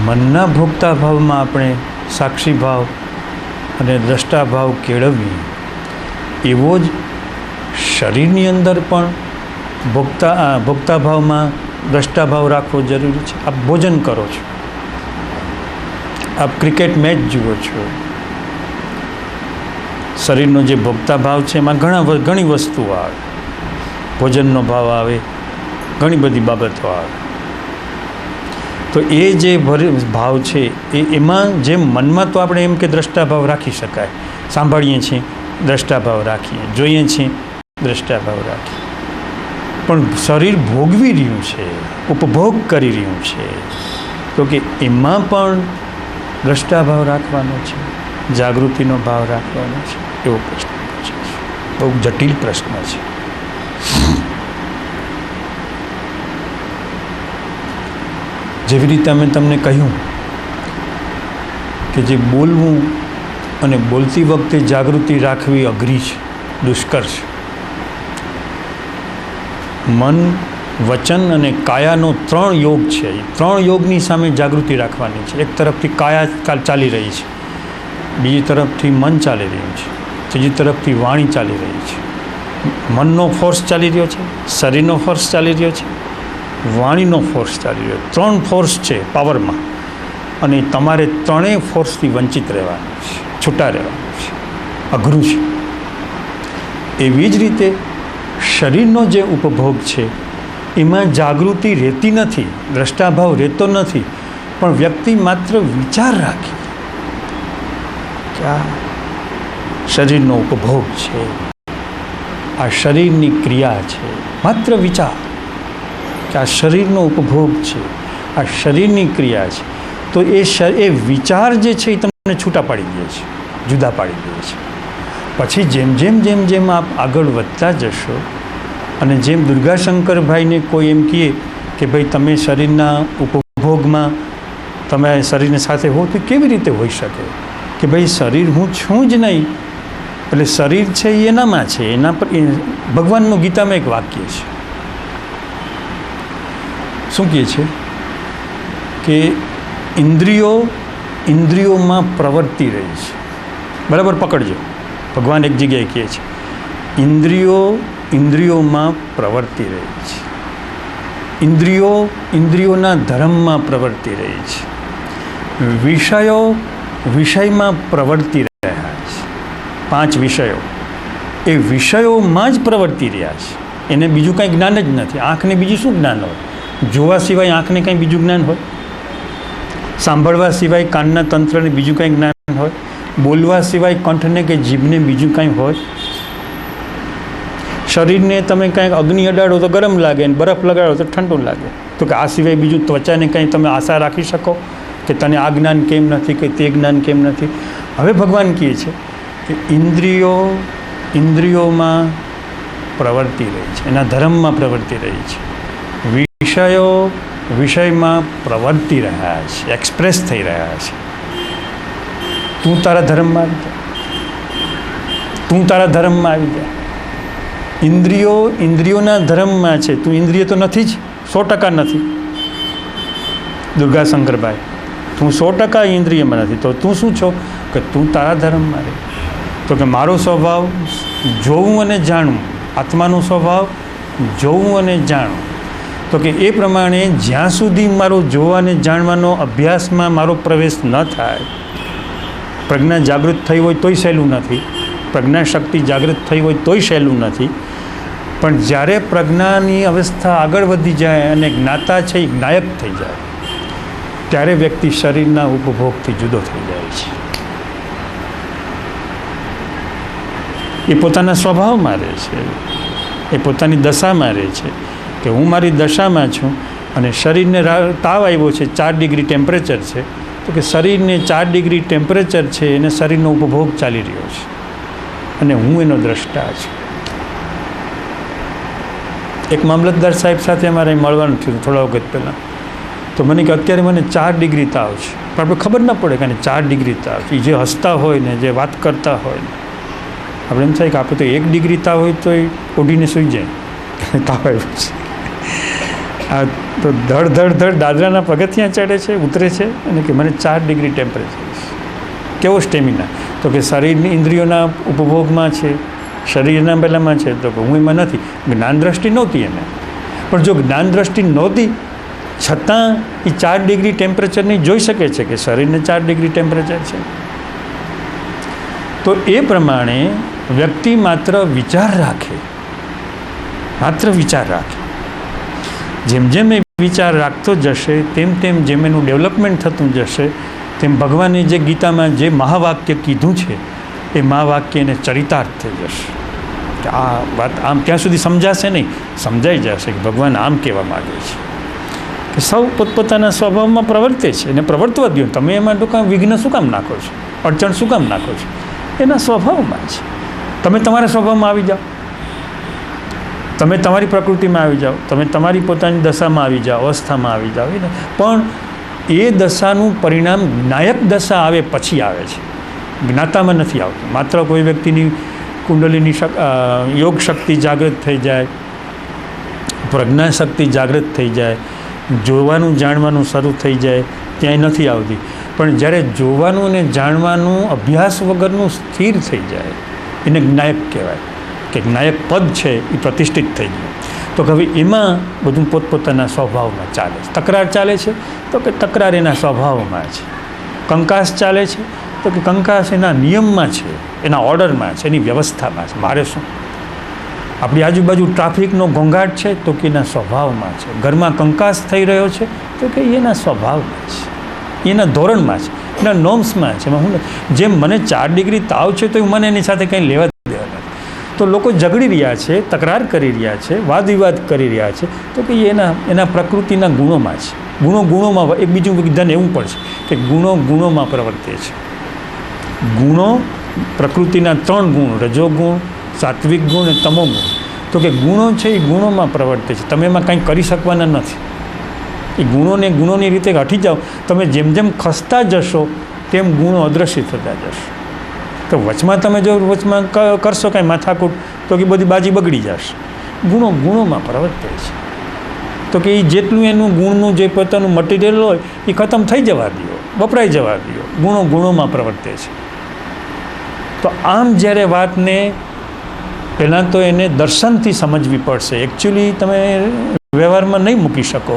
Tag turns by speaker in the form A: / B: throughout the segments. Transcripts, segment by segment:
A: મનના ભોગતા ભાવમાં આપણે સાક્ષી ભાવ અને દ્રષ્ટા ભાવ કેળવીએ, એવો જ શરીરની અંદર પણ ભોગતા ભાવમાં દ્રષ્ટા ભાવ રાખવો જરૂરી છે. આપ ભોજન કરો છો, આપ ક્રિકેટ મેચ જુઓ છો, શરીરનો જે ભોગતા ભાવ છે એમાં ઘણી વસ્તુઓ આવે, ભોજનનો ભાવ આવે, ઘણી બધી બાબતો આવે. તો એ જે ભાવ છે એમાં જેમ મનમાં તો આપણે એમ કે દ્રષ્ટા ભાવ રાખી શકાય, સાંભળીએ છીએ દ્રષ્ટા ભાવ રાખીએ, જોઈએ છીએ દ્રષ્ટા ભાવ રાખીએ, પણ શરીર ભોગવી રહ્યું છે, ઉપભોગ કરી રહ્યું છે, તો કે એમાં પણ દ્રષ્ટા ભાવ રાખવાનો છે, જાગૃતિનો ભાવ રાખવાનો છે, એવો પ્રશ્ન પૂછે છે. બહુ જટિલ પ્રશ્ન છે. જેવી રીતે અમે તમને કહ્યું કે જે બોલવું અને બોલતી વખતે જાગૃતિ રાખવી અઘરી છે, દુષ્કર છે. મન, વચન અને કાયાનો 3 યોગ છે. એ 3 યોગની સામે જાગૃતિ રાખવાની છે. એક તરફથી કાયા ચાલી રહી છે, બીજી તરફથી મન ચાલી રહ્યું છે, ત્રીજી તરફથી વાણી ચાલી રહી છે. મનનો ફોર્સ ચાલી રહ્યો છે, શરીરનો ફોર્સ ચાલી રહ્યો છે, વાણીનો ફોર્સ ચાલી રહ્યો. 3 ફોર્સ છે પાવરમાં, અને તમારે 3 ફોર્સથી વંચિત રહેવાનું છે, છૂટા રહેવાનું છે. અઘરું છે. એવી જ રીતે શરીરનો જે ઉપભોગ છે એમાં જાગૃતિ રહેતી નથી, દ્રષ્ટાભાવ રહેતો નથી, પણ વ્યક્તિ માત્ર વિચાર રાખી કે આ શરીરનો ઉપભોગ છે, આ શરીરની ક્રિયા છે, માત્ર વિચાર કે આ શરીરનો ઉપભોગ છે, આ શરીરની ક્રિયા છે, તો એ વિચાર જે છે એ તમને છૂટા પાડી દે છે, જુદા પાડી દે છે. પછી જેમ આપ આગળ વધતા જશો, અને જેમ દુર્ગાશંકરભાઈને કોઈ એમ કહે કે ભાઈ તમે શરીરના ઉપભોગમાં તમે શરીરની સાથે હો, તો કેવી રીતે હોઈ શકે કે ભાઈ શરીર હું છું જ નહીં, એટલે શરીર છે એ એનામાં છે, એના પર ભગવાનનું ગીતામાં એક વાક્ય છે. શું કહે છે કે ઇન્દ્રિયોમાં પ્રવર્તી રહી છે. બરાબર પકડજો, ભગવાન એક જગ્યાએ કહે છે ઇન્દ્રિયોમાં પ્રવર્તી રહી છે, ઇન્દ્રિયોના ધર્મમાં પ્રવર્તી રહી છે, વિષયમાં પ્રવર્તી રહ્યા છે. 5 વિષયો એ વિષયોમાં જ પ્રવર્તી રહ્યા છે, એને બીજું કાંઈ જ્ઞાન જ નથી. આંખને બીજું શું જ્ઞાન હોય? જોવા સિવાય આંખને કાંઈ બીજું જ્ઞાન હોય? સાંભળવા સિવાય કાનના તંત્રને બીજું કાંઈ જ્ઞાન હોય? બોલવા સિવાય કંઠને કે જીભને બીજું કાંઈ હોય? શરીરને તમે કાંઈક અગ્નિ અડાડો તો ગરમ લાગે, અને બરફ લગાડો તો ઠંડુ લાગે, તો કે આ સિવાય બીજું ત્વચાને કંઈ તમે આશા રાખી શકો કે તને આ જ્ઞાન કેમ નથી, કે તે જ્ઞાન કેમ નથી? હવે ભગવાન કહે છે કે ઇન્દ્રિયોમાં પ્રવર્તી રહી છે, એના ધર્મમાં પ્રવર્તી રહી છે, વિષયમાં પ્રવર્તી રહ્યા છે, એક્સપ્રેસ થઈ રહ્યા છે. તું તારા ધર્મમાં આવી જા. ઇન્દ્રિયોના ધર્મમાં છે, તું ઇન્દ્રિય તો નથી જ, 100% નથી. દુર્ગાશંકરભાઈ, તું 100% ઇન્દ્રિયમાં નથી, તો તું શું છો? કે તું તારા ધર્મમાં રહે. તો કે મારો સ્વભાવ જોવું અને જાણવું, આત્માનો સ્વભાવ જોવું અને જાણવું. તો કે એ પ્રમાણે જ્યાં સુધી મારો જોવા અને જાણવાનો અભ્યાસમાં મારો પ્રવેશ ન થાય, પ્રજ્ઞા જાગૃત થઈ હોય તોય સહેલું નથી, પ્રજ્ઞા શક્તિ જાગૃત થઈ હોય તોય સહેલું નથી, પણ જ્યારે પ્રજ્ઞાની અવસ્થા આગળ વધી જાય અને જ્ઞાતા છે એ જ્ઞાયક થઈ જાય, ત્યારે વ્યક્તિ શરીરના ઉપભોગથી જુદો થઈ જાય છે. એ પોતાના સ્વભાવમાં રહે છે, એ પોતાની દશામાં રહે છે કે હું મારી દશામાં છું, અને શરીરને તાવ આવ્યો છે, 4 ડિગ્રી ટેમ્પરેચર છે, તો કે શરીરને 4 ડિગ્રી ટેમ્પરેચર છે, એને શરીરનો ઉપભોગ ચાલી રહ્યો છે, અને હું એનો દ્રષ્ટા છું. એક મામલતદાર સાહેબ સાથે અમારે મળવાનું થયું થોડા વખત પહેલાં, તો મને કે અત્યારે મને 4 ડિગ્રી તાવ છે, પણ આપણે ખબર ન પડે કે 4 ડિગ્રી તાવ છે. જે હસતા હોય ને, જે વાત કરતા હોય ને, આપણે એમ થાય કે આપણે તો 1 ડિગ્રી તાવ હોય તો એ ઓઢીને સૂઈ જાય, તાવ આવ્યો છે. આ તો ધડ ધડ ધડ દાદરાના પગથિયાં ચડે છે, ઉતરે છે અને કે મને 4 ડિગ્રી ટેમ્પરેચર છે. કેવો સ્ટેમિના? તો કે શરીરની ઇન્દ્રિયોના ઉપભોગમાં છે, શરીરના પહેલાંમાં છે, તો કે હું એમાં નથી. જ્ઞાન દ્રષ્ટિ નહોતી એને. પણ જો જ્ઞાન દ્રષ્ટિ નહોતી છતાં એ 4 ડિગ્રી ટેમ્પરેચરની જોઈ શકે છે કે શરીરને 4 ડિગ્રી ટેમ્પરેચર છે. તો એ પ્રમાણે વ્યક્તિ માત્ર વિચાર રાખે, જેમ જેમ એ વિચાર રાખતો જશે તેમ તેમ જેમ એનું ડેવલપમેન્ટ થતું જશે તેમ ભગવાને જે ગીતામાં જે મહાવાક્ય કીધું છે એ મહાવાક્ય એને ચરિતાર્થ થઈ જશે. આ વાત આમ ત્યાં સુધી સમજાશે નહીં, સમજાઈ જશે કે ભગવાન આમ કહેવા માગે છે કે સૌ પોતપોતાના સ્વભાવમાં પ્રવર્તે છે અને પ્રવર્તવા દો. તમે એમાં તો કાંઈ વિઘ્ન શું કામ નાખો છો, અડચણ શું કામ નાખો છો? એના સ્વભાવમાં છે. તમે તમારા સ્વભાવમાં આવી જાઓ, તમે તમારી પ્રકૃતિમાં આવી જાઓ, તમે તમારી પોતાની દશામાં આવી જાઓ, અવસ્થામાં આવી જાઓ. પણ એ દશાનું પરિણામ જ્ઞાયક દશા આવે પછી આવે છે, જ્ઞાતામાં નથી આવતું. માત્ર કોઈ વ્યક્તિની કુંડલીની યોગ શક્તિ જાગૃત થઈ જાય, પ્રજ્ઞા શક્તિ જાગૃત થઈ જાય, જોવાનું જાણવાનું શરૂ થઈ જાય, ત્યાંય નથી આવતી. પણ જ્યારે જોવાનું અને જાણવાનું અભ્યાસ વગરનું સ્થિર થઈ જાય એને જ્ઞાયક કહેવાય કે જ્ઞાયક પદ છે એ પ્રતિષ્ઠિત થઈ ગયું. તો કે હવે એમાં બધું પોતપોતાના સ્વભાવમાં ચાલે છે. તકરાર ચાલે છે તો કે તકરાર એના સ્વભાવમાં છે. કંકાસ ચાલે છે તો કે કંકાસ એના નિયમમાં છે, એના ઓર્ડરમાં છે, એની વ્યવસ્થામાં છે. મારે શું? આપણી આજુબાજુ ટ્રાફિકનો ઘોંઘાટ છે તો કે એના સ્વભાવમાં છે. ઘરમાં કંકાસ થઈ રહ્યો છે તો કે એના સ્વભાવમાં છે, એના ધોરણમાં છે, એના નોર્મ્સમાં છે. હું જેમ મને 4 ડિગ્રી તાવ છે તો મને એની સાથે કંઈ લેવા દેવા નથી. તો લોકો ઝઘડી રહ્યા છે, તકરાર કરી રહ્યા છે, વાદ વિવાદ કરી રહ્યા છે તો કે એના પ્રકૃતિના ગુણોમાં છે. ગુણોમાં એક બીજું વિધાન એવું પણ છે કે ગુણોમાં પ્રવર્તે છે. ગુણો પ્રકૃતિના 3 ગુણ, રજોગુણ, સાત્વિક ગુણ અને તમોગુણ. તો કે ગુણો છે એ ગુણોમાં પ્રવર્તે છે. તમે એમાં કંઈ કરી શકવાના નથી. એ ગુણોની રીતે હટી જાઓ. તમે જેમ જેમ ખસતા જશો તેમ ગુણો અદૃશ્ય થતા જશે. તો વચમાં તમે જો કરશો કાંઈ માથાકૂટ તો કે બધી બાજી બગડી જશે. ગુણોમાં પ્રવર્તે છે. તો કે એ જેટલું એનું ગુણનું જે પોતાનું મટીરિયલ હોય એ ખતમ થઈ જવા દો, વપરાઈ જવા દો. ગુણોમાં પ્રવર્તે છે. તો આમ જ્યારે વાતને પહેલાં તો એને દર્શનથી સમજવી પડશે. એકચ્યુઅલી તમે વ્યવહારમાં નહીં મૂકી શકો,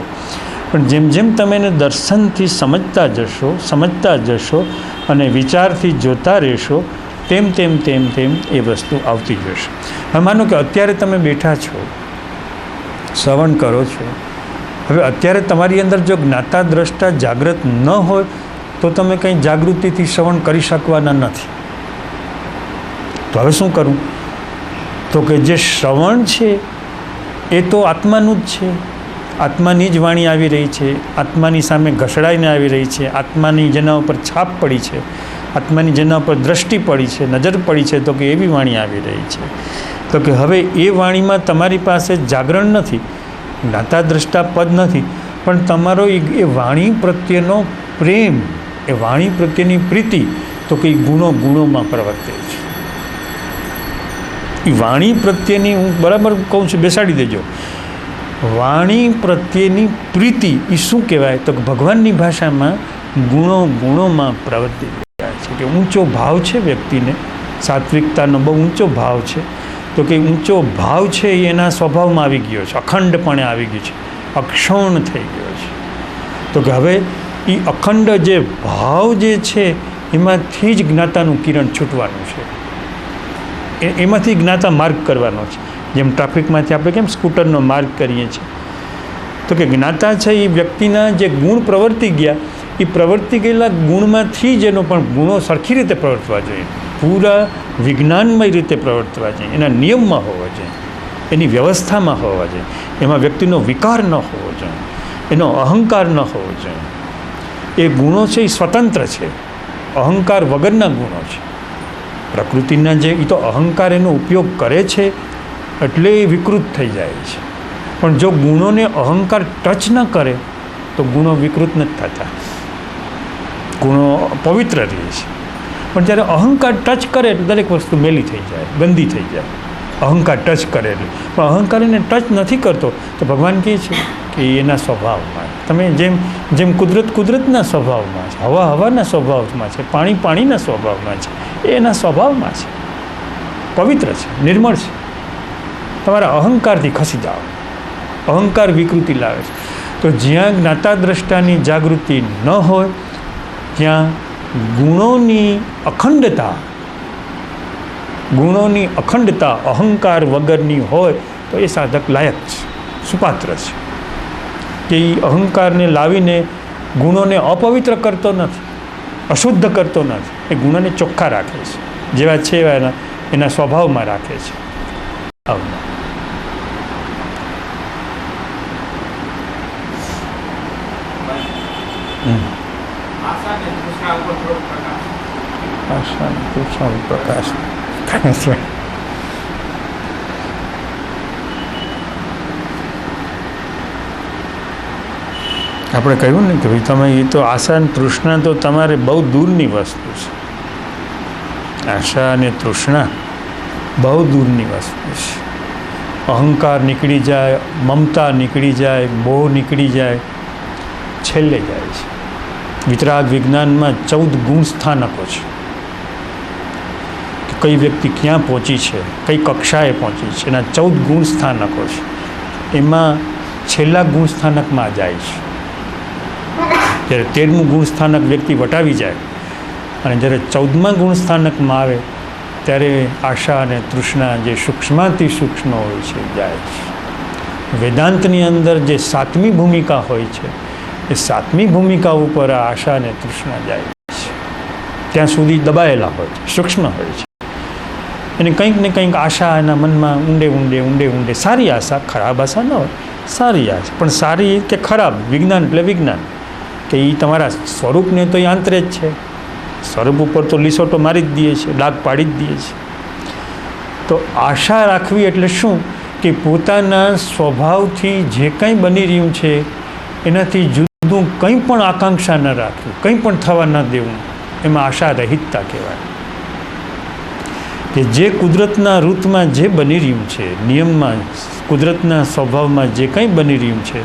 A: પણ જેમ જેમ તમે એને દર્શનથી સમજતા જશો અને વિચારથી જોતા રહેશો તેમ એ વસ્તુ આવતી જશે. હવે માનો કે અત્યારે તમે બેઠા છો, શ્રવણ કરો છો. હવે અત્યારે તમારી અંદર જો જ્ઞાતા દ્રષ્ટા જાગૃત ન હોય તો તમે કંઈ જાગૃતિથી શ્રવણ કરી શકવાના નથી. તો હવે શું કરવું? તો કે જે શ્રવણ છે એ તો આત્માનું જ છે. આત્માની જ વાણી આવી રહી છે, આત્માની સામે ઘસડાઈને આવી રહી છે, આત્માની જેના ઉપર છાપ પડી છે, આત્માની જેના ઉપર દ્રષ્ટિ પડી છે, નજર પડી છે, તો કે એવી વાણી આવી રહી છે. તો કે હવે એ વાણીમાં તમારી પાસે જાગરણ નથી, જ્ઞાતા દ્રષ્ટા પદ નથી, પણ તમારો એ વાણી પ્રત્યેનો પ્રેમ, એ વાણી પ્રત્યેની પ્રીતિ તો કે ગુણોમાં પ્રવર્તે છે. એ વાણી પ્રત્યેની હું બરાબર કહું છું, બેસાડી દેજો. વાણી પ્રત્યેની પ્રીતિ એ શું કહેવાય? તો ભગવાનની ભાષામાં ગુણોમાં પ્રવર્તી રહ્યા છે. કે ઊંચો ભાવ છે વ્યક્તિને, સાત્વિકતાનો બહુ ઊંચો ભાવ છે. તો કે ઊંચો ભાવ છે એ એના સ્વભાવમાં આવી ગયો છે, અખંડપણે આવી ગયું છે, અક્ષૌણ થઈ ગયો છે. તો કે હવે એ અખંડ જે ભાવ જે છે એમાંથી જ જ્ઞાતાનું કિરણ છૂટવાનું છે, એમાંથી જ્ઞાતા માર્ગ કરવાનો છે. જેમ ટ્રાફિકમાંથી આપણે કેમ સ્કૂટરનો માર્ગ કરીએ છીએ, તો કે જ્ઞાતા છે એ વ્યક્તિના જે ગુણ પ્રવર્તી ગયા, એ પ્રવર્તી ગયેલા ગુણમાંથી જ એનો પણ ગુણો સરખી રીતે પ્રવર્તવા જોઈએ, પૂરા વિજ્ઞાનમય રીતે પ્રવર્તવા જોઈએ, એના નિયમમાં હોવા જોઈએ, એની વ્યવસ્થામાં હોવા જોઈએ, એમાં વ્યક્તિનો વિકાર ન હોવો જોઈએ, એનો અહંકાર ન હોવો જોઈએ. એ ગુણો છે એ સ્વતંત્ર છે, અહંકાર વગરના ગુણો છે. પ્રકૃતિના જે એ તો અહંકાર એનો ઉપયોગ કરે છે એટલે એ વિકૃત થઈ જાય છે. પણ જો ગુણોને અહંકાર ટચ ન કરે તો ગુણો વિકૃત નથી થતા, ગુણો પવિત્ર રહે છે. પણ જ્યારે અહંકાર ટચ કરે તો દરેક વસ્તુ મેલી થઈ જાય, ગંદી થઈ જાય. અહંકાર ટચ કરેલું. પણ અહંકાર એને ટચ નથી કરતો તો ભગવાન કહે છે કે એના સ્વભાવમાં તમે જેમ કુદરતના સ્વભાવમાં છે, હવાના સ્વભાવમાં છે, પાણીના સ્વભાવમાં છે, એ એના સ્વભાવમાં છે, પવિત્ર છે, નિર્મળ છે. તમારા અહંકારથી ખસી જાઓ. અહંકાર વિકૃતિ લાવે છે. તો જ્યાં જ્ઞાતા દ્રષ્ટાની જાગૃતિ ન હોય ત્યાં ગુણોની અખંડતા અહંકાર વગરની હોય તો એ સાધક લાયક છે, સુપાત્ર છે. કે એ અહંકારને લાવીને ગુણોને અપવિત્ર કરતો નથી, અશુદ્ધ કરતો નથી. એ ગુણોને ચોખ્ખા રાખે છે, જેવા છે એવા એના સ્વભાવમાં રાખે છે. પ્રકાશ આપણે કહ્યું ને કે ભાઈ તમે એ તો આશા અને તૃષ્ણા તો તમારે બહુ દૂરની વસ્તુ છે. આશા અને તૃષ્ણા બહુ દૂરની વસ્તુ છે. અહંકાર નીકળી જાય, મમતા નીકળી જાય, મોહ નીકળી જાય, છેલ્લે જાય છે. વિતરાગ વિજ્ઞાનમાં 14 ગુણ સ્થાનકો છે. કઈ વ્યક્તિ ક્યાં પહોંચી છે, કઈ કક્ષાએ પહોંચી છે, એના 14 ગુણ સ્થાનકો છે. એમાં છેલ્લા ગુણ સ્થાનકમાં જાય છે. જ્યારે 13મું ગુણ સ્થાનક વ્યક્તિ વટાવી જાય અને જ્યારે 14મા ગુણ સ્થાનકમાં આવે ત્યારે આશા અને તૃષ્ણા જે સૂક્ષ્માતિ સૂક્ષ્મ હોય છે જાય છે. વેદાંતની અંદર જે 7મી ભૂમિકા હોય છે એ 7મી ભૂમિકા ઉપર આ આશા અને તૃષ્ણા જાય છે. ત્યાં સુધી દબાયેલા હોય છે, સૂક્ષ્મ હોય છે. અને કંઈક ને કંઈક આશા એના મનમાં ઊંડે સારી આશા, ખરાબ આશા ન હોય, સારી આશા. પણ સારી કે ખરાબ, વિજ્ઞાન એટલે વિજ્ઞાન કે એ તમારા સ્વરૂપને તો એ આંતરે જ છે. સ્વરૂપ ઉપર તો લીસોટો મારી જ દઈએ છે, ડાઘ પાડી જ દઈએ છે. તો આશા રાખવી એટલે શું કે પોતાના સ્વભાવથી જે કંઈ બની રહ્યું છે એનાથી જુદું કંઈ પણ આકાંક્ષા ન રાખવી, કંઈ પણ થવા ન દેવું, એમાં આશા રહિતતા કહેવાય. કે જે કુદરતના ઋતમાં જે બની રહ્યું છે, નિયમમાં, કુદરતના સ્વભાવમાં જે કંઈ બની રહ્યું છે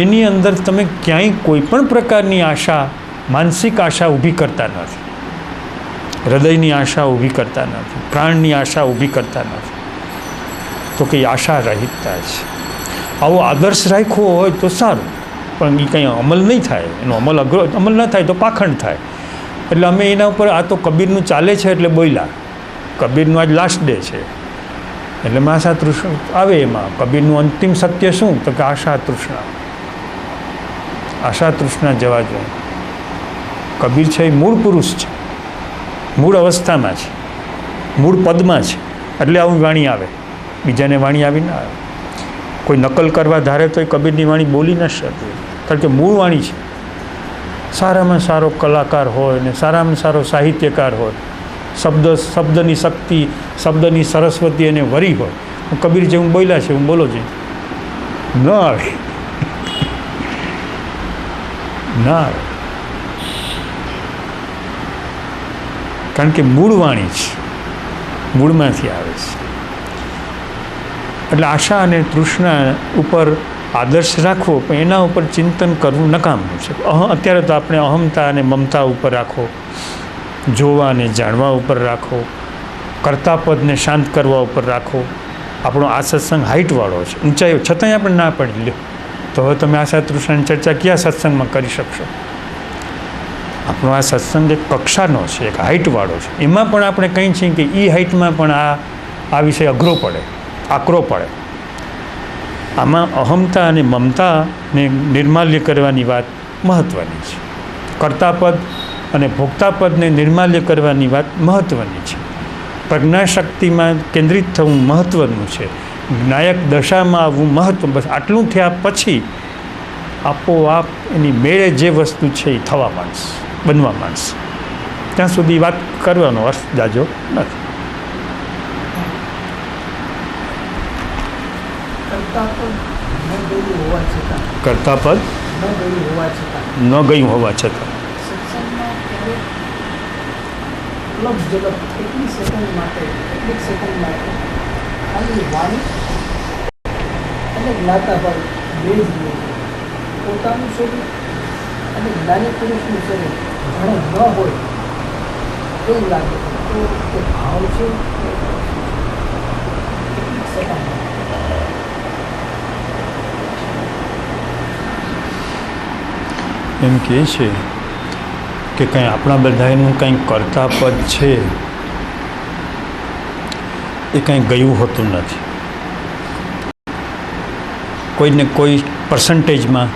A: એની અંદર તમે ક્યાંય કોઈ પણ પ્રકારની આશા, માનસિક આશા ઊભી કરતા નથી, હૃદયની આશા ઊભી કરતા નથી, પ્રાણની આશા ઊભી કરતા નથી. તો કંઈ આશા રહિતતા છે. આવો આદર્શ રાખ્યો હોય તો સારું, પણ એ કંઈ અમલ નહીં થાય, એનો અમલ ન થાય તો પાખંડ થાય. એટલે અમે એના ઉપર આ તો કબીરનું ચાલે છે એટલે બોલ્યા. કબીરનું આજ લાસ્ટ ડે છે એટલે આશા તૃષ્ણા આવે. એમાં કબીરનું અંતિમ સત્ય શું તો કે આશા તૃષ્ણા. આશા તૃષ્ણા જવા જોઈએ. કબીર છે એ મૂળ પુરુષ છે, મૂળ અવસ્થામાં છે, મૂળ પદમાં છે, એટલે આવું વાણી આવે. બીજાને વાણી આવી ના આવે. કોઈ નકલ કરવા ધારે તો એ કબીરની વાણી બોલી ન શકે, કારણ કે મૂળ વાણી છે. સારામાં સારો કલાકાર હોય ને સારામાં સારો સાહિત્યકાર હોય, શબ્દની શક્તિ, શબ્દની સરસ્વતી એને વરી હોય, કબીર જેવું બોલ્યા છે હું બોલો છે ન આવે, ના આવે. કારણ કે મૂળ વાણી છે, મૂળમાંથી આવે છે. એટલે આશા અને તૃષ્ણા ઉપર આદર્શ રાખવો, પણ એના ઉપર ચિંતન કરવું નકામું છે. અત્યારે તો આપણે અહમતા અને મમતા ઉપર રાખો, જોવા અને જાણવા ઉપર રાખો, કર્તાપદને શાંત કરવા ઉપર રાખો. આપણો આ સત્સંગ હાઇટવાળો છે, ઊંચાઈઓ છતાંય આપણે ના પડી લ્યો તો હવે તમે આશા તૃષ્ણાની ચર્ચા કયા સત્સંગમાં કરી શકશો? આપણો આ સત્સંગ એક કક્ષાનો છે, એક હાઇટવાળો છે. એમાં પણ આપણે કંઈ છીએ કે એ હાઇટમાં પણ આ વિષય અઘરો પડે, આકરો પડે. આમાં અહમતા અને મમતાને નિર્માલ્ય કરવાની વાત મહત્ત્વની છે. કર્તાપદ અને ભોક્તાપદને નિર્માલ્ય કરવાની વાત મહત્ત્વની છે. પ્રજ્ઞાશક્તિમાં કેન્દ્રિત થવું મહત્ત્વનું છે. જ્ઞાયક દશામાં આવવું મહત્ત્વ. બસ આટલું થયા પછી આપોઆપ એની મેળે જે વસ્તુ છે એ થવા માંડશે, બનવા માંડશે. ત્યાં સુધી વાત કરવાનો અર્થ જાજો નથી. કર્તાપદ ન ગયું હોવા છતાં
B: ખાલી વાણી અને જ્ઞાતા ભાવ બે જ લે છે. પોતાનું શરીર અને જ્ઞાની પુરુષનું શરીર ઘણું ન હોય એવું લાગે છે. તો એ ભાવ છે કેટલીક સેકન્ડ
A: એમ કહે છે કે કંઈ આપણા બધાનું કંઈ કરતા પદ છે એ કંઈ ગયું હોતું નથી. કોઈને કોઈ પર્સન્ટેજમાં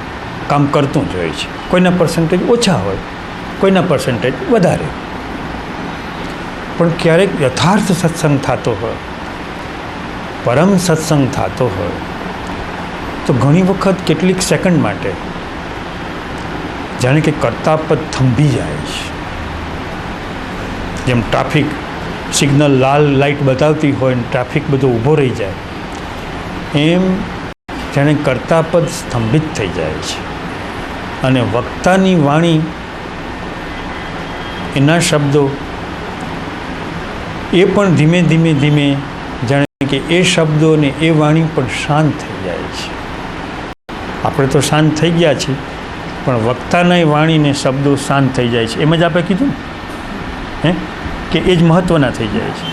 A: કામ કરતું જ હોય છે. કોઈના પર્સન્ટેજ ઓછા હોય, કોઈના પર્સન્ટેજ વધારે. પણ ક્યારેક યથાર્થ સત્સંગ થતો હોય, પરમ સત્સંગ થતો હોય તો ઘણી વખત કેટલીક સેકન્ડ માટે જાણે કે કરતાપદ થંભી જાય છે. જેમ ટ્રાફિક સિગ્નલ લાલ લાઇટ બતાવતી હોય ને ટ્રાફિક બધો ઊભો રહી જાય, એમ જાણે કરતાપદ સ્તંભિત થઈ જાય છે. અને વક્તાની વાણી, એના શબ્દો એ પણ ધીમે ધીમે ધીમે જાણે કે એ શબ્દો અને એ વાણી પણ શાંત થઈ જાય છે. આપણે તો શાંત થઈ ગયા છીએ, પણ વક્તાના વાણીને શબ્દો શાંત થઈ જાય છે. એમ જ આપણે કીધું ને કે એ જ મહત્ત્વના થઈ જાય છે.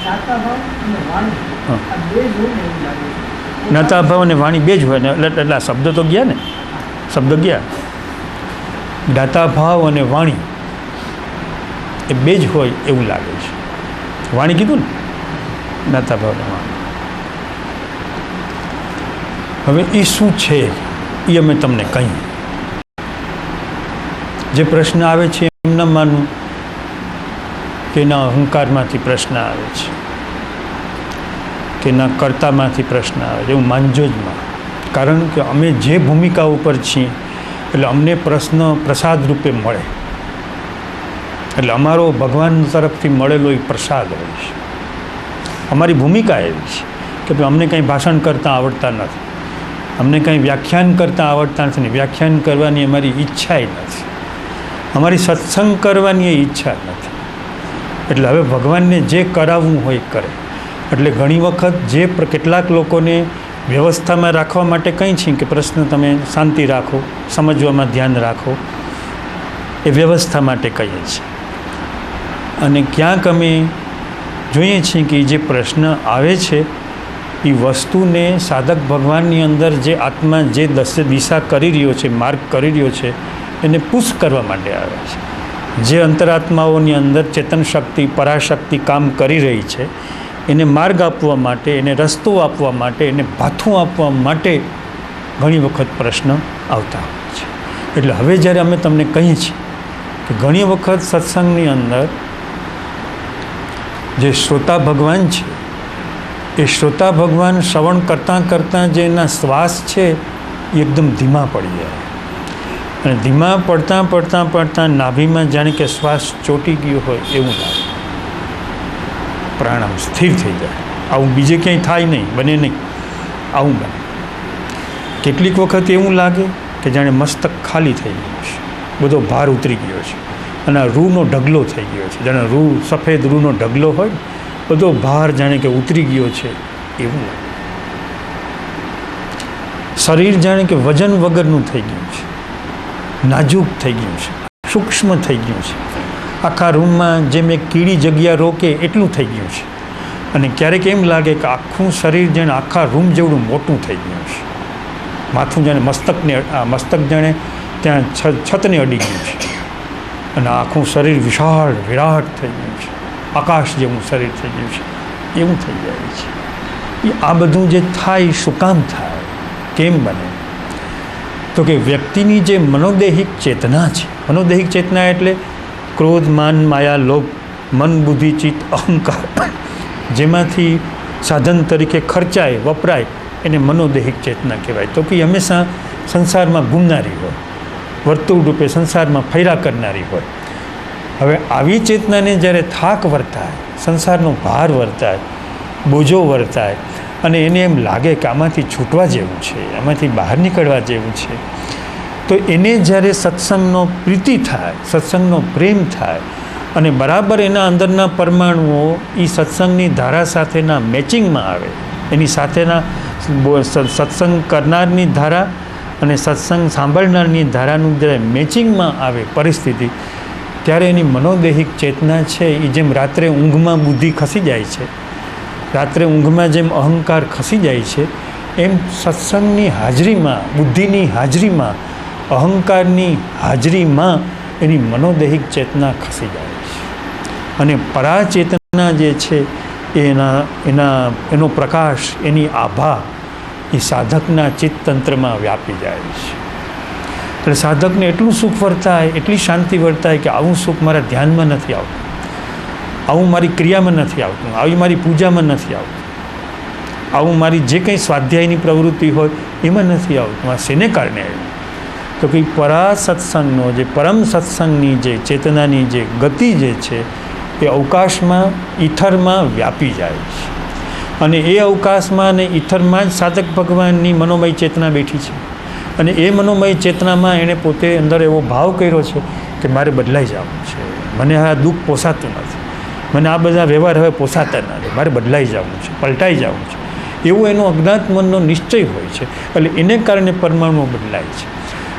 A: જ્ઞાતા ભાવ અને વાણી બે જ હોય ને, એટલે શબ્દ તો ગયા ને, શબ્દ ગયા. જ્ઞાતા ભાવ અને વાણી એ બે જ હોય એવું લાગે છે. વાણી કીધું ને, જ્ઞાતા ભાવ અને વાણી. હવે એ શું છે એ અમે તમને કહીએ. જે પ્રશ્ન આવે છે એમ ન માનવું કે એના અહંકારમાંથી પ્રશ્ન આવે છે, કે એના કર્તામાંથી પ્રશ્ન આવે છે, એવું માનજો જ માં. કારણ કે અમે જે ભૂમિકા ઉપર છીએ એટલે અમને પ્રશ્ન પ્રસાદ રૂપે મળે. એટલે અમારો ભગવાન તરફથી મળેલો એ પ્રસાદ હોય છે. અમારી ભૂમિકા એવી છે કે ભાઈ અમને કંઈ ભાષણ કરતાં આવડતા નથી, અમને કંઈ વ્યાખ્યાન કરતાં આવડતા નથી, વ્યાખ્યાન કરવાની અમારી ઈચ્છા નથી, અમારી સત્સંગ કરવાની એ ઈચ્છા નથી. એટલે હવે ભગવાનને જે કરાવવું હોય કરે. એટલે ઘણી વખત જે કેટલાક લોકોને વ્યવસ્થામાં રાખવા માટે કંઈ છે કે પ્રશ્ન તમે શાંતિ રાખો, સમજવામાં ધ્યાન રાખો, એ વ્યવસ્થા માટે કહીએ છીએ. અને ક્યાંક અમે જોઈએ છીએ કે જે પ્રશ્ન આવે છે એ વસ્તુને સાધક ભગવાનની અંદર જે આત્મા જે દિશા કરી રહ્યો છે, માર્ગ કરી રહ્યો છે, એને પુશ કરવા માટે આવે છે. જે અંતરાત્માઓની અંદર ચેતન શક્તિ, પરાશક્તિ કામ કરી રહી છે, એને માર્ગ આપવા માટે, એને રસ્તો આપવા માટે, એને ભાથું આપવા માટે ઘણી વખત પ્રશ્ન આવતા હોય છે. એટલે હવે જ્યારે અમે તમને કહીએ છીએ કે ઘણી વખત સત્સંગની અંદર જે શ્રોતા ભગવાન છે, એ શ્રોતા ભગવાન શ્રવણ કરતાં કરતાં જે એના શ્વાસ છે એ એકદમ ધીમા પડી જાય. અને ધીમા પડતાં નાભીમાં જાણે કે શ્વાસ ચોંટી ગયો હોય એવું લાગે. પ્રાણાયામ સ્થિર થઈ જાય. આવું બીજે ક્યાંય થાય નહીં, બને નહીં, આવું બને. કેટલીક વખત એવું લાગે કે જાણે મસ્તક ખાલી થઈ ગયું છે, બધો ભાર ઉતરી ગયો છે અને આ રૂનો ઢગલો થઈ ગયો છે. જાણે રૂ, સફેદ રૂનો ઢગલો હોય, બધો ભાર જાણે કે ઉતરી ગયો છે એવું લાગે. શરીર જાણે કે વજન વગરનું થઈ ગયું છે, નાજુક થઈ ગયું છે, સૂક્ષ્મ થઈ ગયું છે. આખા રૂમમાં જેમ એક કીડી જગ્યા રોકે એટલું થઈ ગયું છે. અને ક્યારેક એમ લાગે કે આખું શરીર જાણે આખા રૂમ જેવડું મોટું થઈ ગયું છે. માથું જાણે મસ્તક જાણે ત્યાં છતને અડી ગયું છે. અને આખું શરીર વિશાળ વિરાટ થઈ ગયું છે, આકાશ જેવું શરીર થઈ ગયું છે, એવું થઈ જાય છે. આ બધું જે થાય શું કામ થાય, કેમ બને? તો કે વ્યક્તિની જે મનોદેહિક ચેતના છે, મનોદેહિક ચેતના એટલે ક્રોધ, માન, માયા, લોભ, મન, બુદ્ધિ, ચિત્ત, અહંકાર, જેમાંથી સાધન તરીકે ખર્ચાય, વપરાય, એને મનોદેહિક ચેતના કહેવાય. તો કે હંમેશા સંસારમાં ઘૂમનારી હોય, વર્તુળ રૂપે સંસારમાં ફર્યા કરનારી હોય. હવે આવી ચેતનાને જ્યારે થાક વર્તાય, સંસારનો ભાર વર્તાય, બોજો વર્તાય, અને એને એમ લાગે કે આમાંથી છૂટવા જેવું છે, આમાંથી બહાર નીકળવા જેવું છે, તો એને જ્યારે સત્સંગનો પ્રીતિ થાય, સત્સંગનો પ્રેમ થાય, અને બરાબર એના અંદરના પરમાણુઓ એ સત્સંગની ધારા સાથેના મેચિંગમાં આવે, એની સાથેના સત્સંગ કરનારની ધારા અને સત્સંગ સાંભળનારની ધારાનું જ્યારે મેચિંગમાં આવે પરિસ્થિતિ, ત્યારે એની મનોદૈહિક ચેતના છે એ જેમ રાત્રે ઊંઘમાં બુદ્ધિ ખસી જાય છે, રાત્રે ઊંઘમાં જેમ અહંકાર ખસી જાય છે, એમ સત્સંગની હાજરીમાં, બુદ્ધિની હાજરીમાં, અહંકારની હાજરીમાં એની મનોદૈહિક ચેતના ખસી જાય છે. અને પરાચેતના જે છે એનો પ્રકાશ, એની આભા એ સાધકના ચિત્તતંત્રમાં વ્યાપી જાય છે. એટલે સાધકને એટલું સુખ વર્તાય, એટલી શાંતિ વર્તાય કે આવું સુખ મારા ધ્યાનમાં નથી આવતું, આવું મારી ક્રિયામાં નથી આવતું, આવી મારી પૂજામાં નથી આવતું, આવું મારી જે કંઈ સ્વાધ્યાયની પ્રવૃત્તિ હોય એમાં નથી આવતું. આ શેને કારણે આવ્યું? તો કે પરા સત્સંગનો જે પરમ સત્સંગની જે ચેતનાની જે ગતિ જે છે એ અવકાશમાં, ઈથરમાં વ્યાપી જાય છે. અને એ અવકાશમાં અને ઈથરમાં જ સાધક ભગવાનની મનોમય ચેતના બેઠી છે. અને એ મનોમય ચેતનામાં એણે પોતે અંદર એવો ભાવ કર્યો છે કે મારે બદલાઈ જવું છે, મને આ દુઃખ પોસાતું નથી, મને આ બધા વ્યવહાર હવે પોસાતા નથી, મારે બદલાઈ જવું છે, પલટાઈ જવું છે, એવો એનો અજ્ઞાત મનનો નિશ્ચય હોય છે. એટલે એને કારણે પરમાણુ બદલાય છે.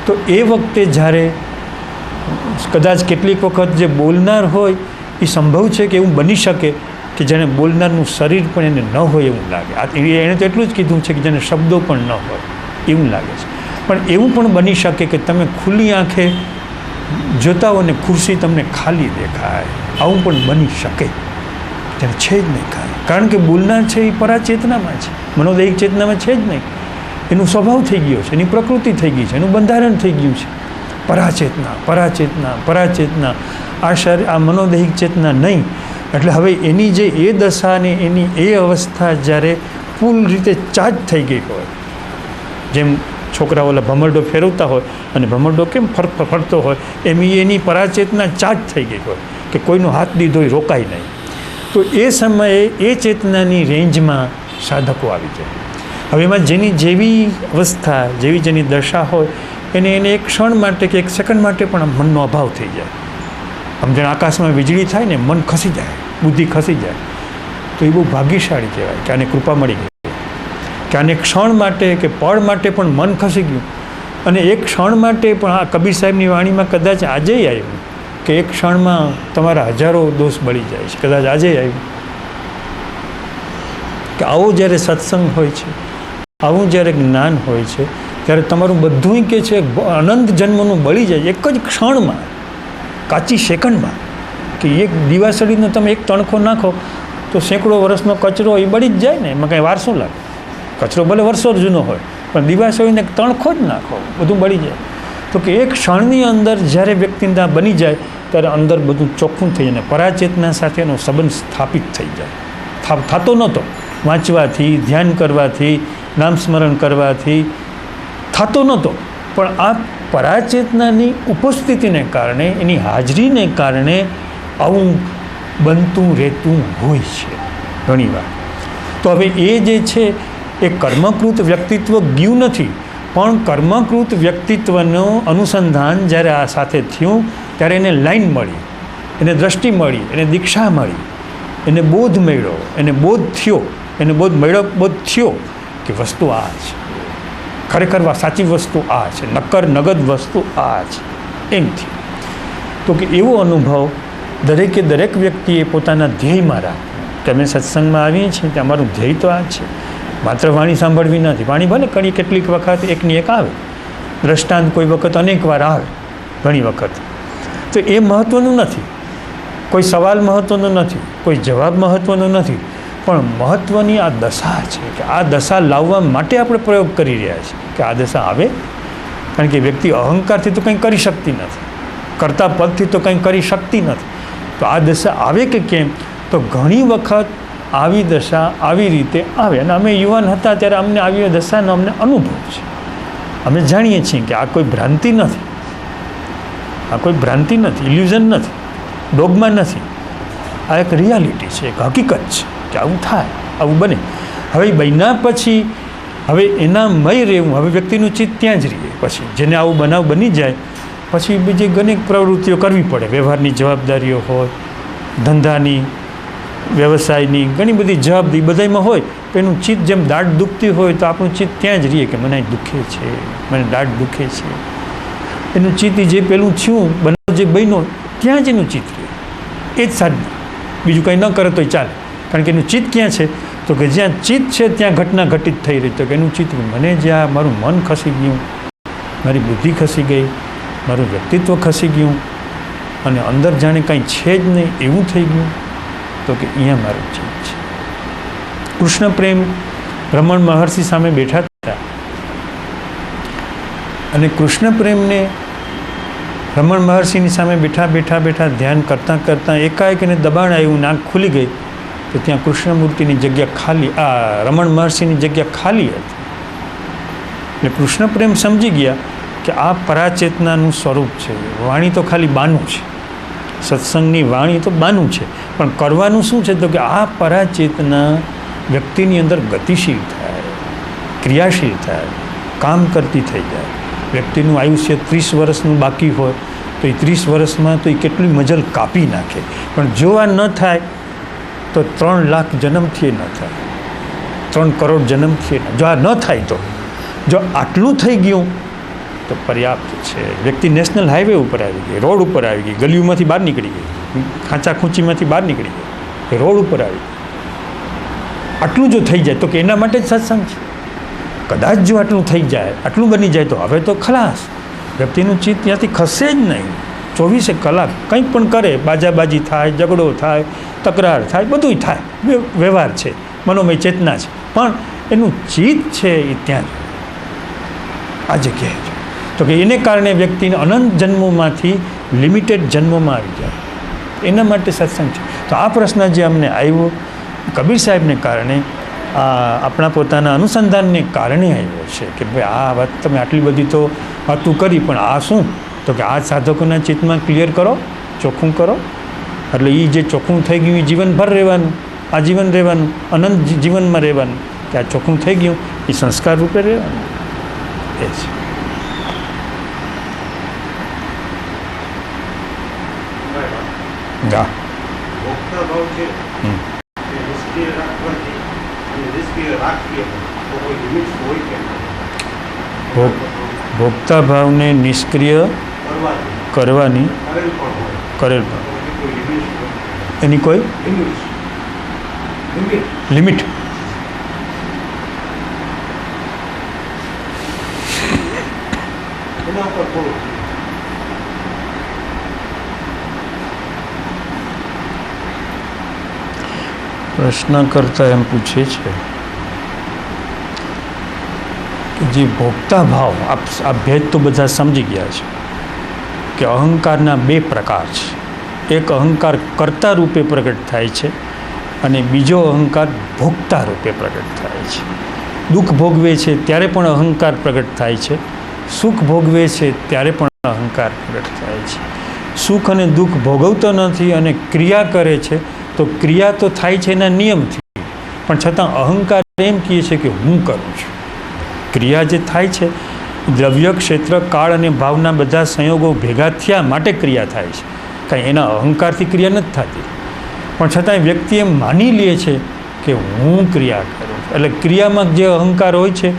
A: તો એ વખતે જ્યારે કદાચ કેટલીક વખત જે બોલનાર હોય એ સંભવ છે કે એવું બની શકે કે જેને બોલનારનું શરીર પણ એને ન હોય એવું લાગે. એણે તો એટલું જ કીધું છે કે જેને શબ્દો પણ ન હોય એવું લાગે છે. પણ એવું પણ બની શકે કે તમે ખુલ્લી આંખે જોતા હો ને ખુરશી તમને ખાલી દેખાય, આવું પણ બની શકે. તેને છે જ નહીં કાંઈ, કારણ કે બોલનાર છે એ પરાચેતનામાં છે, મનોદૈહિક ચેતનામાં છે જ નહીં. એનું સ્વભાવ થઈ ગયો છે, એની પ્રકૃતિ થઈ ગઈ છે, એનું બંધારણ થઈ ગયું છે. પરાચેતના, પરાચેતના, પરાચેતના, આ મનોદૈહિક ચેતના નહીં. એટલે હવે એની જે એ દશા ને એની એ અવસ્થા જ્યારે પૂર્ણ રીતે ચાર્જ થઈ ગઈ હોય, જેમ છોકરાઓ ઓલા ભમરડો ફેરવતા હોય અને ભમરડો કેમ ફરતો હોય, એમ એની પરાચેતના ચાર્જ થઈ ગઈ હોય કે કોઈનો હાથ દીધો એ રોકાય નહીં. તો એ સમયે એ ચેતનાની રેન્જમાં સાધકો આવી જાય. હવે એમાં જેની જેવી અવસ્થા, જેવી જેની દશા હોય એને એક ક્ષણ માટે કે એક સેકન્ડ માટે પણ મનનો અભાવ થઈ જાય. આમ જેને આકાશમાં વીજળી થાય ને, મન ખસી જાય, બુદ્ધિ ખસી જાય, તો એ બહુ ભાગ્યશાળી કહેવાય કે આને કૃપા મળી ગઈ, કે આને ક્ષણ માટે કે પળ માટે પણ મન ખસી ગયું. અને એક ક્ષણ માટે પણ આ કબીર સાહેબની વાણીમાં કદાચ આજે આવ્યું કે એક ક્ષણમાં તમારા હજારો દોષ બળી જાય છે. કદાચ આજે આવ્યું કે આવો જ્યારે સત્સંગ હોય છે, આવું જ્યારે જ્ઞાન હોય છે, ત્યારે તમારું બધું કે છે અનંત જન્મનું બળી જાય એક જ ક્ષણમાં, કાચી સેકન્ડમાં. કે એક દિવાસળીનો તમે એક તણખો નાખો તો સેંકડો વર્ષનો કચરો એ બળી જ જાય ને, એમાં કાંઈ વાર શું લાગે? કચરો ભલે વર્ષો જૂનો હોય, પણ દિવાસળીને એક તણખો જ નાખો, બધું બળી જાય. તો કે એક ક્ષણની અંદર જ્યારે વ્યક્તિના બની જાય ત્યારે અંદર બધું ચોખ્ખું થઈ જાય, પરાચેતના સાથેનો સંબંધ સ્થાપિત થઈ જાય. થતો નહોતો, વાંચવાથી, ધ્યાન કરવાથી, નામસ્મરણ કરવાથી થતો નહોતો, પણ આ પરાચેતનાની ઉપસ્થિતિને કારણે, એની હાજરીને કારણે આવું બનતું રહેતું હોય છે ઘણીવાર. તો હવે એ જે છે એ કર્મકૃત વ્યક્તિત્વ ગયું નથી, પણ કર્મકૃત વ્યક્તિત્વનું અનુસંધાન જ્યારે આ સાથે થયું ત્યારે એને લાઈન મળી, એને દ્રષ્ટિ મળી, એને દીક્ષા મળી, એને બોધ મળ્યો, એને બોધ થયો, એને બોધ થયો કે વસ્તુ આ છે, ખરેખર સાચી વસ્તુ આ છે, નક્કર નગદ વસ્તુ આ છે. એમથી તો કે એવો અનુભવ દરેક વ્યક્તિએ પોતાના ધ્યેયમાં રાખવો કે અમે સત્સંગમાં આવીએ છીએ કે અમારું ધ્યેય તો આ છે, માત્ર વાણી સાંભળવી નથી. વાણી ભલે ઘણી કેટલીક વખત એકની એક આવે, દ્રષ્ટાંત કોઈ વખત અનેક વાર આવે, ઘણી વખત, તો એ મહત્ત્વનું નથી. કોઈ સવાલ મહત્ત્વનો નથી, કોઈ જવાબ મહત્ત્વનો નથી, પણ મહત્ત્વની આ દશા છે કે આ દશા લાવવા માટે આપણે પ્રયોગ કરી રહ્યા છીએ કે આ દશા આવે. કારણ કે વ્યક્તિ અહંકારથી તો કંઈ કરી શકતી નથી, કરતા પદથી તો કંઈ કરી શકતી નથી. તો આ દશા આવે કે કેમ? તો ઘણી વખત આવી દશા આવી રીતે આવે. અને અમે યુવાન હતા ત્યારે અમને આવી દશાનો અમને અનુભવ છે. અમે જાણીએ છીએ કે આ કોઈ ભ્રાંતિ નથી, આ કોઈ ભ્રાંતિ નથી, ઇલ્યુઝન નથી, ડોગમા નથી, આ એક રિયાલિટી છે, એક હકીકત છે કે આવું થાય, આવું બને. હવે બન્યા પછી હવે એના મય રહેવું, હવે વ્યક્તિનું ચિત્ત ત્યાં જ રહે. પછી જેને આવું બનાવ બની જાય પછી બીજી ઘણી પ્રવૃત્તિઓ કરવી પડે, વ્યવહારની જવાબદારીઓ હોય, ધંધાની, વ્યવસાયની ઘણી બધી જવાબદારી બધામાં હોય, તો એનું ચિત્ત જેમ દાઢ દુખતી હોય તો આપણું ચિત્ત ત્યાં જ રહીએ કે મને દુખે છે, મને દાઢ દુખે છે. એનું ચિત્ત જે પેલું થયું બનાવ જે બન્યો ત્યાં જ એનું ચિત્ત રહે. એ જ સાધના, બીજું કંઈ ન કરે તોય ચાલે. કારણ કે એનું ચિત્ત ક્યાં છે? તો કે જ્યાં ચિત્ત છે ત્યાં ઘટના ઘટિત થઈ રહી. તો કે એનું ચિત્ત મને જ્યાં મારું મન ખસી ગયું, મારી બુદ્ધિ ખસી ગઈ, મારું વ્યક્તિત્વ ખસી ગયું અને અંદર જાણે કાંઈ છે જ નહીં એવું થઈ ગયું, તો કે અહીંયા મારું ચિત્ત છે. કૃષ્ણ પ્રેમ રમણ મહર્ષિ સામે બેઠા હતા અને કૃષ્ણ પ્રેમને રમણ મહર્ષિની સામે બેઠા ધ્યાન કરતાં એકાએક એને દબાણ આવ્યું, નાક ખુલી ગઈ, તો ત્યાં કૃષ્ણમૂર્તિની જગ્યા ખાલી, આ રમણ મહર્ષિની જગ્યા ખાલી હતી. એટલે કૃષ્ણ પ્રેમ સમજી ગયા કે આ પરાચેતનાનું સ્વરૂપ છે. વાણી તો ખાલી બાનું છે, સત્સંગની વાણી તો બાનું છે, પણ કરવાનું શું છે? તો કે આ પરાચેતના વ્યક્તિની અંદર ગતિશીલ થાય, ક્રિયાશીલ થાય, કામ કરતી થઈ જાય. વ્યક્તિનું આયુષ્ય 30 વર્ષનું બાકી હોય તો એ 30 વર્ષમાં તો એ કેટલી મજલ કાપી નાખે. પણ જો આ ન થાય તો 3 લાખ જન્મથી ન થાય, 3 કરોડ જન્મથી જો આ ન થાય તો જો આટલું થઈ ગયું તો પર્યાપ્ત છે. વ્યક્તિ નેશનલ હાઈવે ઉપર આવી ગઈ, રોડ ઉપર આવી ગઈ, ગલીઓમાંથી બહાર નીકળી ગઈ, ખાંચા ખૂંચીમાંથી બહાર નીકળી ગઈ, રોડ ઉપર આવી ગઈ. આટલું જો થઈ જાય તો કે એના માટે જ સત્સંગ છે. કદાચ જો આટલું થઈ જાય, આટલું બની જાય તો હવે તો ખલાસ. વ્યક્તિનું ચિત્ત ત્યાંથી ખસે જ નહીં. 24 કલાક કંઈક પણ કરે, બાજાબાજી થાય, ઝઘડો થાય, તકરાર થાય, બધુંય થાય, વ્યવહાર છે, મનોમય ચેતના છે, પણ એનું ચિત્ત છે એ ત્યાં આ જગ્યાએ છે. તો કે એને કારણે વ્યક્તિને અનંત જન્મોમાંથી લિમિટેડ જન્મોમાં આવી જાય. એના માટે સત્સંગ છે. તો આ પ્રશ્ન જે અમને આવ્યો કબીર સાહેબને કારણે, આપણા પોતાના અનુસંધાનને કારણે આવ્યો છે કે ભાઈ આ વાત તમે આટલી બધી તો વાતું કરી, પણ આ શું? તો કે આ સાધકોના ચિત્તમાં ક્લિયર કરો, ચોખ્ખું કરો. એટલે એ જે ચોખ્ખું થઈ ગયું એ જીવનભર રહેવાનું, આજીવન રહેવાનું, અનંત જીવનમાં રહેવાનું. કે આ ચોખ્ખું થઈ ગયું એ સંસ્કાર રૂપે રહેવાનું. એ છે. ગા ભોગતા ભાવને નિષ્ક્રિય કરવાની કરેલ પણ એની કોઈ લિમિટ પ્રશ્ન કરતા એમ પૂછે છે કે જે ભોગતા ભાવ, આ ભેદ તો બધા સમજી ગયા છે કે અહંકારના 2 પ્રકાર છે. એક અહંકાર કર્તા રૂપે પ્રગટ થાય છે અને બીજો અહંકાર ભોગતા રૂપે પ્રગટ થાય છે. દુઃખ ભોગવે છે ત્યારે પણ અહંકાર પ્રગટ થાય છે, સુખ ભોગવે છે ત્યારે પણ અહંકાર પ્રગટ થાય છે. સુખ અને દુઃખ ભોગવતો નથી અને ક્રિયા કરે છે તો ક્રિયા તો થાય છે એના નિયમથી, પણ છતાં અહંકાર એમ કહે છે કે હું કરું છું. ક્રિયા જે થાય છે, દ્રવ્ય, ક્ષેત્ર, કાળ અને ભાવના બધા સંયોગો ભેગા થયા માટે ક્રિયા થાય છે. કાંઈ એના અહંકારથી ક્રિયા નથી થતી, પણ છતાંય વ્યક્તિ એમ માની લે છે કે હું ક્રિયા કરું છું. એટલે ક્રિયામાં જે અહંકાર હોય છે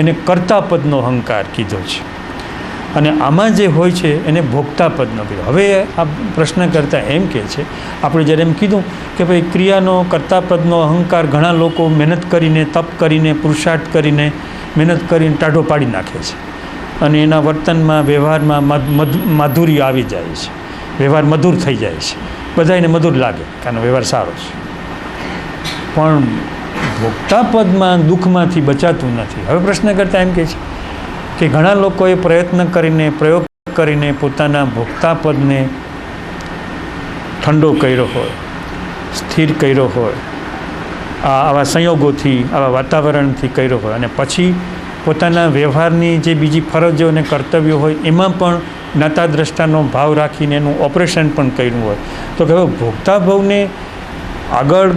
A: એને કર્તાપદનો અહંકાર કીધો છે અને આમાં જે હોય છે એને ભોગતાપદનો કીધો. હવે આ પ્રશ્ન કરતા એમ કહે છે, આપણે જ્યારે એમ કીધું કે ભાઈ ક્રિયાનો કર્તાપદનો અહંકાર ઘણા લોકો મહેનત કરીને, તપ કરીને, પુરુષાર્થ કરીને, મહેનત કરીને ટાઢો પાડી નાખે છે અને એના વર્તનમાં, વ્યવહારમાં માધુર્ય આવી જાય છે, વ્યવહાર મધુર થઈ જાય છે, બધાને મધુર લાગે કે આનો વ્યવહાર સારો છે. પણ ભોગતાપદમાં દુઃખમાંથી બચાતું નથી. હવે પ્રશ્ન કરતા એમ કહે છે કે ઘણા લોકોએ પ્રયત્ન કરીને, પ્રયોગ કરીને પોતાના ભોગતાપદને ઠંડો કર્યો હોય, સ્થિર કર્યો હોય, આવા સંયોગોથી, આવા વાતાવરણથી કર્યો હોય અને પછી પોતાના વ્યવહારની જે બીજી ફરજો અને કર્તવ્યો હોય એમાં પણ જ્ઞાતા દ્રષ્ટાનો ભાવ રાખીને એનું ઓપરેશન પણ કર્યું હોય, તો કે હવે ભોગતા ભાવને આગળ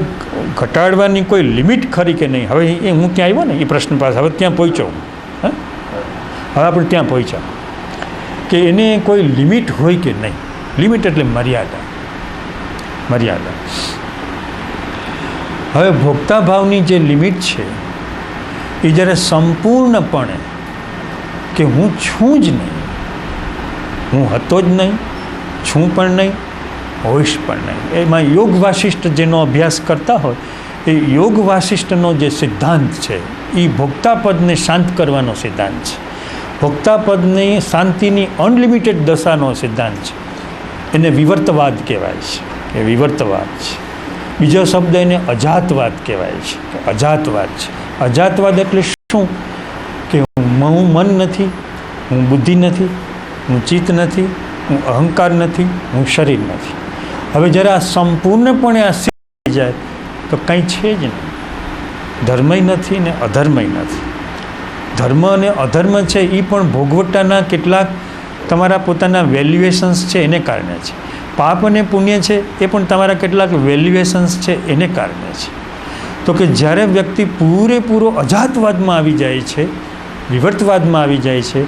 A: ઘટાડવાની કોઈ લિમિટ ખરી કે નહીં? હવે એ હું ત્યાં આવ્યો ને એ પ્રશ્ન પાસે, હવે ત્યાં પહોંચ્યો હું. હવે આપણે ત્યાં પહોંચ્યા કે એને કોઈ લિમિટ હોય કે નહીં. લિમિટ એટલે મર્યાદા. મર્યાદા. હવે ભોગતા ભાવની જે લિમિટ છે એ જ્યારે સંપૂર્ણપણે કે હું છું જ નહીં, હું હતો જ નહીં, છું પણ નહીં, હોઈશ પણ નહીં. એમાં યોગ વાસિષ્ઠ જેનો અભ્યાસ કરતા હોય એ યોગ વાસિષ્ઠનો જે સિદ્ધાંત છે એ ભોગતાપદને શાંત કરવાનો સિદ્ધાંત છે. ભોગતાપદની શાંતિની અનલિમિટેડ દશાનો સિદ્ધાંત છે. એને વિવર્તવાદ કહેવાય છે કે વિવર્તવાદ છે. બીજો શબ્દ એને અજાતવાદ કહેવાય છે કે અજાતવાદ છે. અજાતવાદ એટલે શું? કે હું મન નથી, હું બુદ્ધિ નથી, હું ચિત્ત નથી, હું અહંકાર નથી, હું શરીર નથી. હવે જ્યારે આ સંપૂર્ણપણે આ સિદ્ધ જાય તો કંઈ છે જ નહીં. ધર્મય નથી ને અધર્મય નથી. ધર્મ અને અધર્મ છે એ પણ ભોગવટાના કેટલાક તમારા પોતાના વેલ્યુએશન્સ છે એને કારણે છે. પાપ અને પુણ્ય છે એ પણ તમારા કેટલાક વેલ્યુએશન્સ છે એને કારણે છે. તો કે જ્યારે વ્યક્તિ પૂરેપૂરો અજાતવાદમાં આવી જાય છે, વિવર્તવાદમાં આવી જાય છે,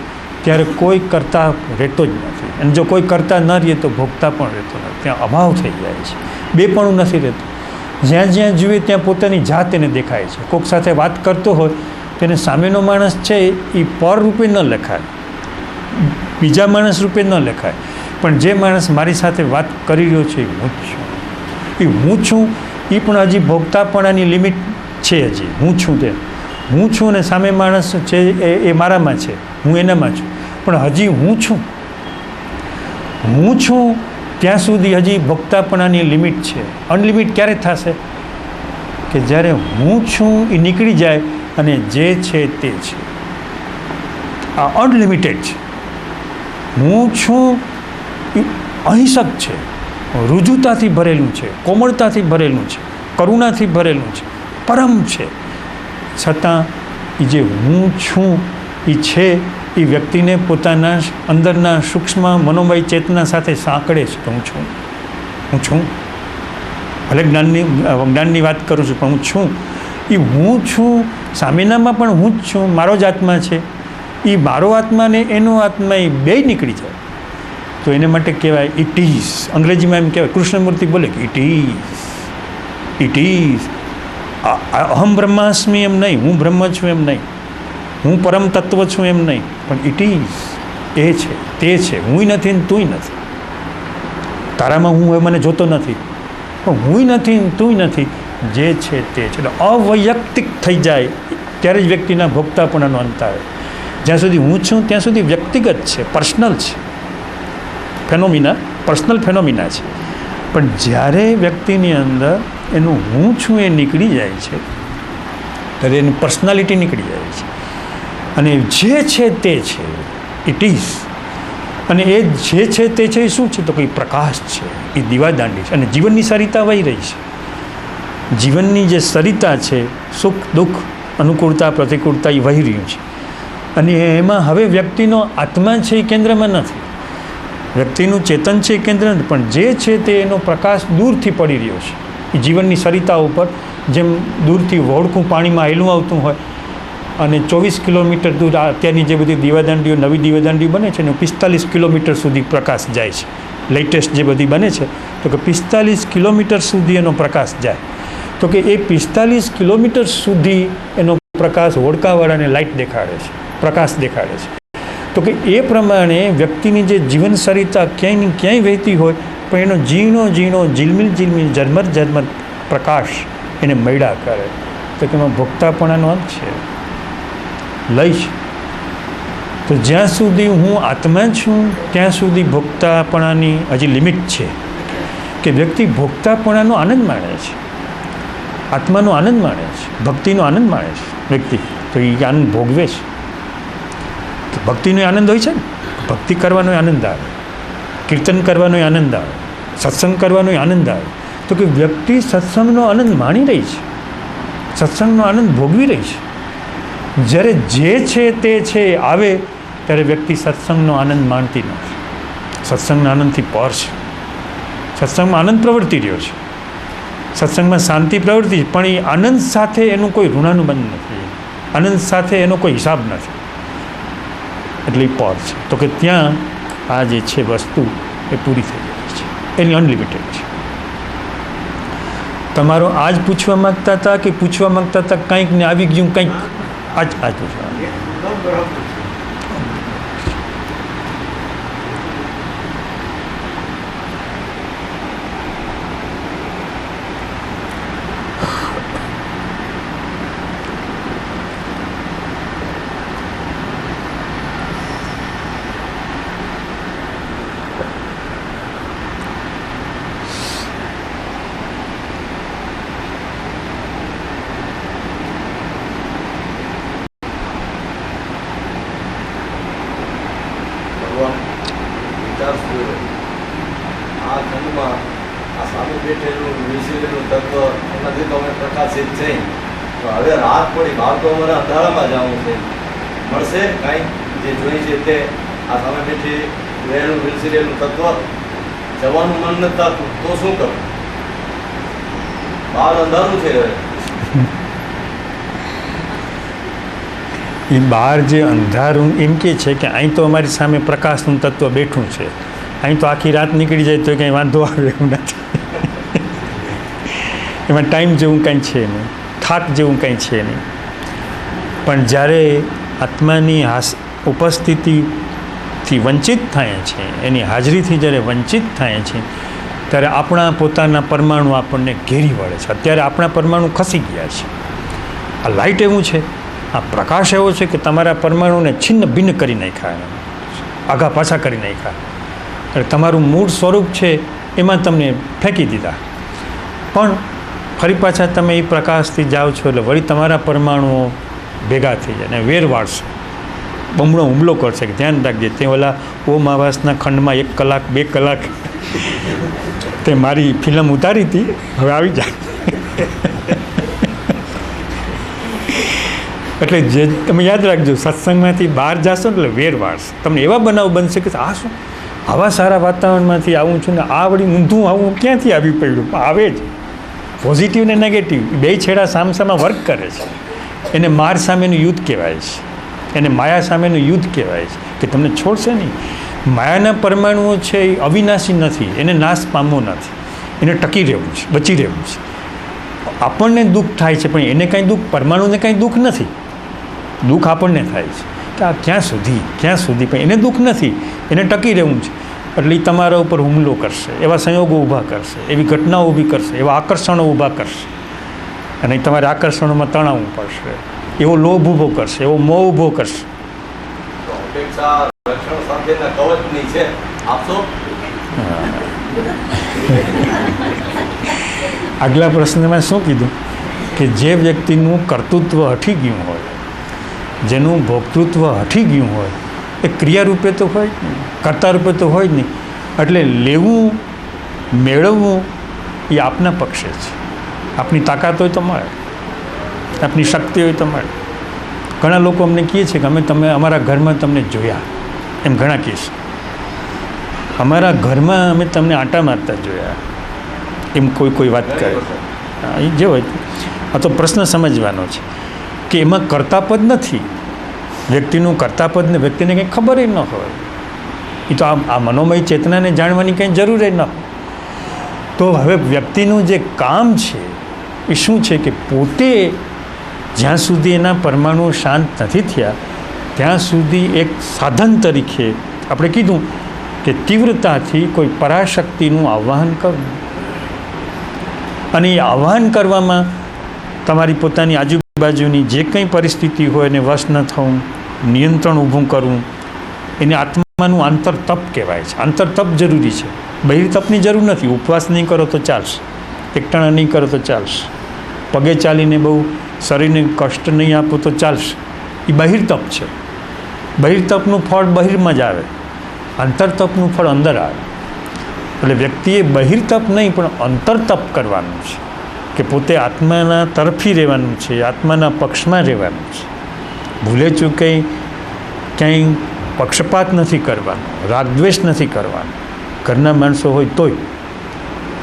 A: ત્યારે કોઈ કરતા રહેતો જ નથી. અને જો કોઈ કરતા ન રહે તો ભોગતા પણ રહેતો નથી. ત્યાં અભાવ થઈ જાય છે, બેપણું નથી રહેતું. જ્યાં જ્યાં જુએ ત્યાં પોતાની જાત એને દેખાય છે. કોઈક સાથે વાત કરતો હોય તેને સામેનો માણસ છે એ પર રૂપે ન લખાય, બીજા માણસ રૂપે ન લખાય, પણ જે માણસ મારી સાથે વાત કરી રહ્યો છે એ હું છું. એ પણ હજી ભોગતાપણાની લિમિટ છે. હજી હું છું તે હું છું ને સામે માણસ છે એ મારામાં છે, હું એનામાં છું. પણ હજી હું છું ત્યાં સુધી હજી ભોગતાપણાની લિમિટ છે. અનલિમિટ ક્યારે થશે? કે જ્યારે હું છું એ નીકળી જાય અને જે છે તે છે. આ અનલિમિટેડ છે. હું છું એ અહિંસક છે, રુજુતાથી ભરેલું છે, કોમળતાથી ભરેલું છે, કરુણાથી ભરેલું છે, પરમ છે. છતાં એ જે હું છું એ છે એ વ્યક્તિને પોતાના અંદરના સૂક્ષ્મ મનોમય ચેતના સાથે સાંકળે છે કે હું છું. ભલે જ્ઞાનની વાત કરું છું પણ હું છું. એ હું છું સામેનામાં પણ હું જ છું, મારો જ આત્મા છે. એ મારો આત્મા ને એનો આત્મા એ બે નીકળી જાય તો એને માટે કહેવાય ઇટ ઇઝ. અંગ્રેજીમાં એમ કહેવાય, કૃષ્ણમૂર્તિ બોલે કે ઇટ ઇઝ. અહમ બ્રહ્માસ્મિ એમ નહીં, હું બ્રહ્મ છું એમ નહીં, હું પરમ તત્વ છું એમ નહીં, પણ ઇટ ઇઝ. એ છે, તે છે. હું નથી ને તુંય નથી. તારામાં હું હવે મને જોતો નથી, પણ હું નથી ને તુંય નથી. જે છે તે છે. એટલે અવૈયક્તિક થઈ જાય ત્યારે જ વ્યક્તિના ભોગતાપણાનો અંત આવે. જ્યાં સુધી હું છું ત્યાં સુધી વ્યક્તિગત છે, પર્સનલ છે, પર્સનલ ફેનોમિના છે. પણ જ્યારે વ્યક્તિની અંદર એનું હું છું એ નીકળી જાય છે ત્યારે એની પર્સનાલિટી નીકળી જાય છે અને જે છે તે છે, ઇટ ઇઝ. અને એ જે છે તે છે એ શું છે? તો કંઈ પ્રકાશ છે, એ દીવાદાંડી છે. અને જીવનની સરિતા વહી રહી છે. જીવનની જે સરિતા છે, સુખ દુઃખ અનુકૂળતા પ્રતિકૂળતા એ વહી રહ્યું છે. અને એમાં હવે વ્યક્તિનો આત્મા છે એ કેન્દ્રમાં નથી, વ્યક્તિનું ચેતન છે એ કેન્દ્ર નથી, પણ જે છે તે એનો પ્રકાશ દૂરથી પડી રહ્યો છે. એ જીવનની સરિતા ઉપર જેમ દૂરથી વહોડકું પાણીમાં આવેલું આવતું હોય અને 24 કિલોમીટર દૂર અત્યારની જે બધી દીવાદાંડીઓ, નવી દીવાદાંડીઓ બને છે ને 45 કિલોમીટર સુધી પ્રકાશ જાય છે. લેટેસ્ટ જે બધી બને છે તો કે 45 કિલોમીટર સુધી એનો પ્રકાશ જાય. તો કે એ 45 કિલોમીટર સુધી એનો પ્રકાશ હોડકાવાળાને લાઇટ દેખાડે છે, પ્રકાશ દેખાડે છે. તો કે એ પ્રમાણે વ્યક્તિની જે જીવન સરિતા ક્યાંય ને ક્યાંય વહેતી હોય પણ એનો ઝીણો ઝિલમિલ ઝરમર પ્રકાશ એને મળ્યા કરે તો કે એમાં ભોગતાપણાનો અંત છે, લય છે. તો જ્યાં સુધી હું આત્મા છું ત્યાં સુધી ભોગતાપણાની હજી લિમિટ છે કે વ્યક્તિ ભોગતાપણાનો આનંદ માણે છે, આત્માનો આનંદ માણે છે, ભક્તિનો આનંદ માણે છે વ્યક્તિ. તો એ આનંદ ભોગવે છે. ભક્તિનો આનંદ હોય છે ને, ભક્તિ કરવાનો આનંદ આવે, કીર્તન કરવાનો આનંદ આવે, સત્સંગ કરવાનો આનંદ આવે. તો કે વ્યક્તિ સત્સંગનો આનંદ માણી રહી છે, સત્સંગનો આનંદ ભોગવી રહી છે. જ્યારે જે છે તે છે આવે ત્યારે વ્યક્તિ સત્સંગનો આનંદ માણતી નથી. સત્સંગના આનંદથી પર છે. સત્સંગમાં આનંદ પ્રવર્તી રહ્યો છે, સત્સંગમાં શાંતિ પ્રવૃત્તિ, પણ એ આનંદ સાથે એનું કોઈ ઋણાનુબંધ નથી, આનંદ સાથે એનો કોઈ હિસાબ નથી. એટલે એ પર છે. તો કે ત્યાં આ જે છે વસ્તુ એ પૂરી થઈ જાય છે, એની અનલિમિટેડ છે. તમારો આજ પૂછવા માંગતા હતા કે પૂછવા માંગતા હતા કંઈક ને આવી ગયું કંઈક? આજ પૂછવા.
C: એકદમ બરાબર. ભગવાન વિચારશું આ ખંડમાં આ સામે બેઠેલું વિસરેલું તત્વ એનાથી તો અમે પ્રકાશિત થઈ, તો હવે રાત પડી, બહાર તો અમારે અંધારામાં જવું છે. મળશે કાંઈ જે જોઈ છે તે? આ સામે બેઠી રહેલું વિસરેલું તત્વ જવાનું મન નથી થતું તો શું કરું? બહાર અંધારું છે. હવે
A: એ બહાર જે અંધારું એમ કે છે કે અહીં તો અમારી સામે પ્રકાશનું તત્વ બેઠું છે, અહીં તો આખી રાત નીકળી જાય તો કંઈ વાંધો આવે એવું નથી. એમાં ટાઈમ જેવું કંઈ છે નહીં, થાક જેવું કંઈ છે નહીં. પણ જ્યારે આત્માની ઉપસ્થિતિથી વંચિત થાય છે, એની હાજરીથી જ્યારે વંચિત થાય છે, ત્યારે આપણા પોતાના પરમાણુ આપણને ઘેરી વળે છે. અત્યારે આપણા પરમાણુ ખસી ગયા છે. આ લાઇટ એવું છે, આ પ્રકાશ એવો છે કે તમારા પરમાણુને છિન્ન ભિન્ન કરી નાખ્યા, આઘા પાછા કરી નાખ્યા. એટલે તમારું મૂળ સ્વરૂપ છે એમાં તમને ફેંકી દીધા. પણ ફરી પાછા તમે એ પ્રકાશથી જાઓ છો એટલે વળી તમારા પરમાણુઓ ભેગા થઈ જાય અને વેર વાળશે, બમણો હુમલો કરશે કે ધ્યાન રાખજે તે ઓલા ઓમ આવાસના ખંડમાં 1 કલાક 2 કલાક તે મારી ફિલ્મ ઉતારી હતી, હવે આવી જાય. એટલે જે તમે યાદ રાખજો, સત્સંગમાંથી બહાર જશો ને એટલે વેર વાળશે. તમને એવા બનાવ બનશે કે આ શું, આવા સારા વાતાવરણમાંથી આવું છું ને આ વળી ઊંધું આવું ક્યાંથી આવી પડ્યું? આવે જ. પોઝિટિવ ને નેગેટિવ બે છેડા સામસામા વર્ક કરે છે. એને માર સામેનું યુદ્ધ કહેવાય છે, એને માયા સામેનું યુદ્ધ કહેવાય છે કે તમને છોડશે નહીં. માયાના પરમાણુઓ છે એ અવિનાશી નથી, એને નાશ પામવો નથી, એને ટકી રહેવું છે, બચી રહેવું છે. આપણને દુઃખ થાય છે પણ એને કાંઈ દુઃખ, પરમાણુને કાંઈ દુઃખ નથી. દુઃખ આપણને થાય છે કે આ ક્યાં સુધી, પણ એને દુઃખ નથી, એને ટકી રહેવું છે. એટલે એ તમારા ઉપર હુમલો કરશે, એવા સંયોગો ઊભા કરશે, એવી ઘટનાઓ ઊભી કરશે, એવા આકર્ષણો ઊભા કરશે, અને તમારે આકર્ષણોમાં તણાવવું પડશે, એવો લોભ ઊભો કરશે, એવો મોહ ઊભો કરશે.
C: તો અપેક્ષા રક્ષણ સાથેના કવચની છે, આપશો?
A: આગલા પ્રશ્નમાં શું કીધું કે જે વ્યક્તિનું કર્તૃત્વ હટી ગયું હોય, જેનું ભોક્તૃત્વ હટી ગયું હોય, એ ક્રિયારૂપે તો હોય જ નહીં, કર્તા રૂપે તો હોય જ નહીં. એટલે લેવું મેળવવું એ આપના પક્ષે છે. આપની તાકાત હોય તો મળે, આપની શક્તિ હોય તો મળે. ઘણા લોકો અમને કહે છે કે તમે અમારા ઘરમાં તમને જોયા, એમ ઘણા કહે છે, અમારા ઘરમાં અમે તમને આંટા મારતા જોયા, એમ કોઈ વાત કરે. એ જે હોય, આ તો પ્રશ્ન સમજવાનો છે કે એમાં કર્તાપદ નથી. વ્યક્તિનું કર્તાપદ ને વ્યક્તિને કંઈ ખબર ન હોય. એ તો આ મનોમય ચેતનાને જાણવાની કંઈ જરૂર ન હોય. તો હવે વ્યક્તિનું જે કામ છે એ શું છે કે પોતે જ્યાં સુધી એના પરમાણુ શાંત નથી થયા ત્યાં સુધી એક સાધન તરીકે આપણે કીધું કે તીવ્રતાથી કોઈ પરાશક્તિનું આહ્વાન કરવું. અને એ આહ્વાન કરવામાં તમારી પોતાની આજુબાજુની જે કંઈ પરિસ્થિતિ હોય એને વશ ન થવું, નિયંત્રણ ઊભું કરવું, એને આત્માનું આંતરતપ કહેવાય છે. આંતરતપ જરૂરી છે, બહિર્તપની જરૂર નથી. ઉપવાસ નહીં કરો તો ચાલશે, એકટાણા નહીં કરો તો ચાલશે, પગે ચાલીને બહુ શરીરને કષ્ટ નહીં આપો તો ચાલશે. એ બહિર્તપ છે. બહિર્તપનું ફળ બહિરમાં જ આવે, અંતરતપનું ફળ અંદર આવે. એટલે વ્યક્તિએ બહિર્તપ નહીં પણ અંતરતપ કરવાનું છે કે પોતે આત્માના તરફી રહેવાનું છે, આત્માના પક્ષમાં રહેવાનું છે. ભૂલે ચૂકે ક્યાંય પક્ષપાત નથી કરવાનો, રાગદ્વેષ નથી કરવાનો. ઘરના માણસો હોય તોય,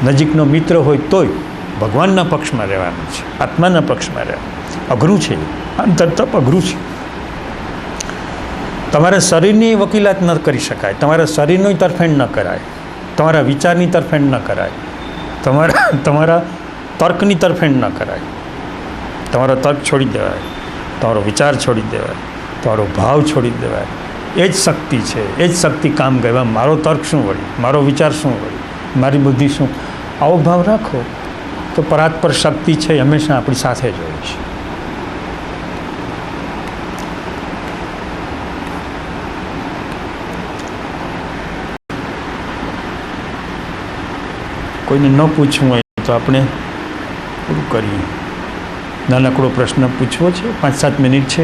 A: નજીકનો મિત્ર હોય તોય ભગવાનના પક્ષમાં રહેવાનું છે, આત્માના પક્ષમાં રહેવાનું. અઘરું છે, અંતરતપ અઘરું છે. તમારા શરીરની વકીલાત ન કરી શકાય, તમારા શરીરનું તરફેણ ન કરાય, તમારા વિચારની તરફેણ ન કરાય, તમારા તર્કની તરફેણ ન કરાય. તમારો તર્ક છોડી દેવાય, તમારો વિચાર છોડી દેવાય, તમારો ભાવ છોડી દેવાય. એ જ શક્તિ છે, એ જ શક્તિ કામ કરે. મારો તર્ક શું વળી, મારો વિચાર શું વળી, મારી બુદ્ધિ શું, આવો ભાવ રાખો તો પરાત્પર શક્તિ છે એ હંમેશા આપણી સાથે જ હોય છે. કોઈને ન પૂછવું હોય તો આપણે પૂરું કરીએ. નાનકડો પ્રશ્ન પૂછવો છે, 5-7 મિનિટ છે.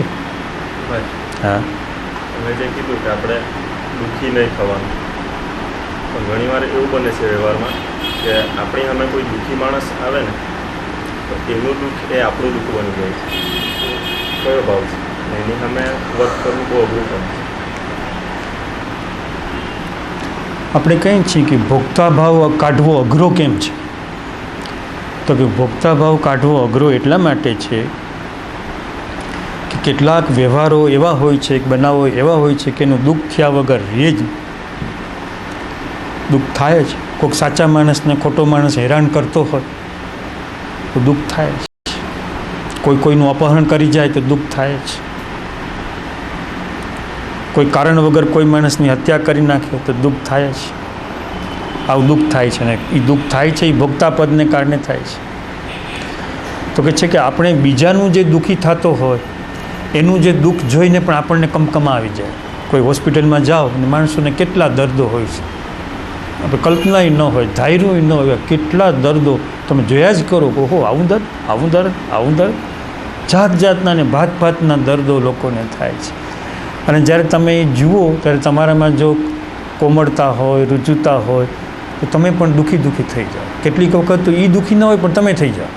A: હા,
D: તમે જે કીધું કે આપણે દુઃખી નહીં થવાનું, પણ ઘણીવાર એવું બને છે વ્યવહારમાં કે આપણી સામે કોઈ દુઃખી માણસ આવે ને તો એનું દુઃખ એ આપણું દુઃખ બની જાય છે. કયો ભાવ છે? એની સામે વર્ક કરવું બહુ અઘરું કામ છે.
A: આપણે કહીએ છીએ કે ભોગતા ભાવ કાઢવો અઘરો કેમ છે? તો કે ભોગતા ભાવ કાઢવો અઘરો એટલા માટે છે કે કેટલાક વ્યવહારો એવા હોય છે, બનાવો એવા હોય છે કે એનું દુઃખ થયા વગર રહે જ. દુઃખ થાય જ. કોઈક સાચા માણસને ખોટો માણસ હેરાન કરતો હોય તો દુઃખ થાય જ. કોઈનું અપહરણ કરી જાય તો દુઃખ થાય જ. કોઈ કારણ વગર કોઈ માણસની હત્યા કરી નાખે તો દુઃખ થાય જ. આવું દુઃખ થાય છે ને એ દુઃખ થાય છે એ ભોગતા પદને કારણે થાય છે. તો કે છે કે આપણે બીજાનું જે દુઃખી થતો હોય એનું જે દુઃખ જોઈને પણ આપણને કમકમા આવી જાય. કોઈ હોસ્પિટલમાં જાઓ અને માણસોને કેટલા દર્દો હોય છે, આપણે કલ્પનાય ન હોય, ધાર્યું ન હોય, કેટલા દર્દો તમે જોયા જ કરો. ઓહો, આવું દર્દ, આવું દર્દ, આવું દર્દ, જાત જાતના ને ભાત ભાતના દર્દો લોકોને થાય છે. અને જ્યારે તમે એ જુઓ ત્યારે તમારામાં જો કોમળતા હોય, રુજુતા હોય તો તમે પણ દુઃખી થઈ જાઓ. કેટલીક વખત તો એ દુઃખી ન હોય પણ તમે થઈ જાઓ.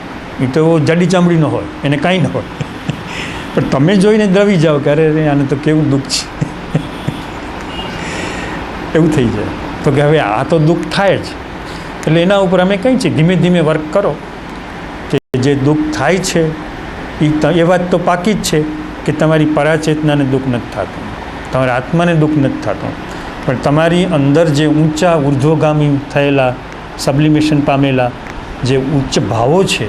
A: એ તો જાડી ચામડીનો હોય, એને કાંઈ ન હોય, પણ તમે જોઈને દ્રવી જાઓ કે અરે આને તો કેવું દુઃખ છે. એવું થઈ જાય. તો કે હવે આ તો દુઃખ થાય જ. એટલે એના ઉપર અમે કહીએ છીએ ધીમે ધીમે વર્ક કરો કે જે દુઃખ થાય છે એ વાત તો પાકી જ છે કે તમારી પરાચેતનાને દુઃખ નથી થતું, તમારા આત્માને દુઃખ નથી થતું, પણ તમારી અંદર જે ઊંચા ઉર્ધ્વગામી થયેલા, સબ્લિમેશન પામેલા જે ઉચ્ચ ભાવો છે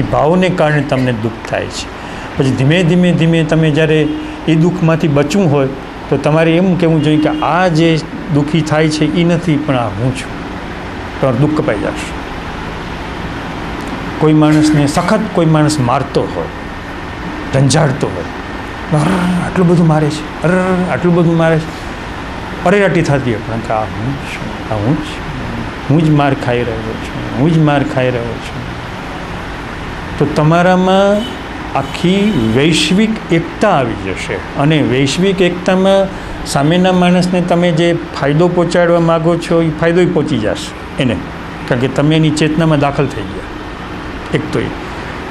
A: એ ભાવોને કારણે તમને દુઃખ થાય છે. પછી ધીમે ધીમે ધીમે તમે જ્યારે એ દુઃખમાંથી બચવું હોય તો તમારે એમ કહેવું જોઈએ કે આ જે દુઃખી થાય છે એ નથી પણ આ હું છું. તમારું દુઃખ કપાઈ જશે. કોઈ માણસને સખત કોઈ માણસ મારતો હોય, ઝંઝાડતો હોય, આટલું બધું મારે છે, આટલું બધું મારે છે, અરેરાટી થતી હોય, પણ કે આ હું છું, આ હું જ છું, હું જ માર ખાઈ રહ્યો છું, હું જ માર ખાઈ રહ્યો છું. તો તમારામાં આખી વૈશ્વિક એકતા આવી જશે. અને વૈશ્વિક એકતામાં સામેના માણસને તમે જે ફાયદો પહોંચાડવા માગો છો એ ફાયદો પહોંચી જશે એને, કારણ કે તમે એની ચેતનામાં દાખલ થઈ ગયા. એક તો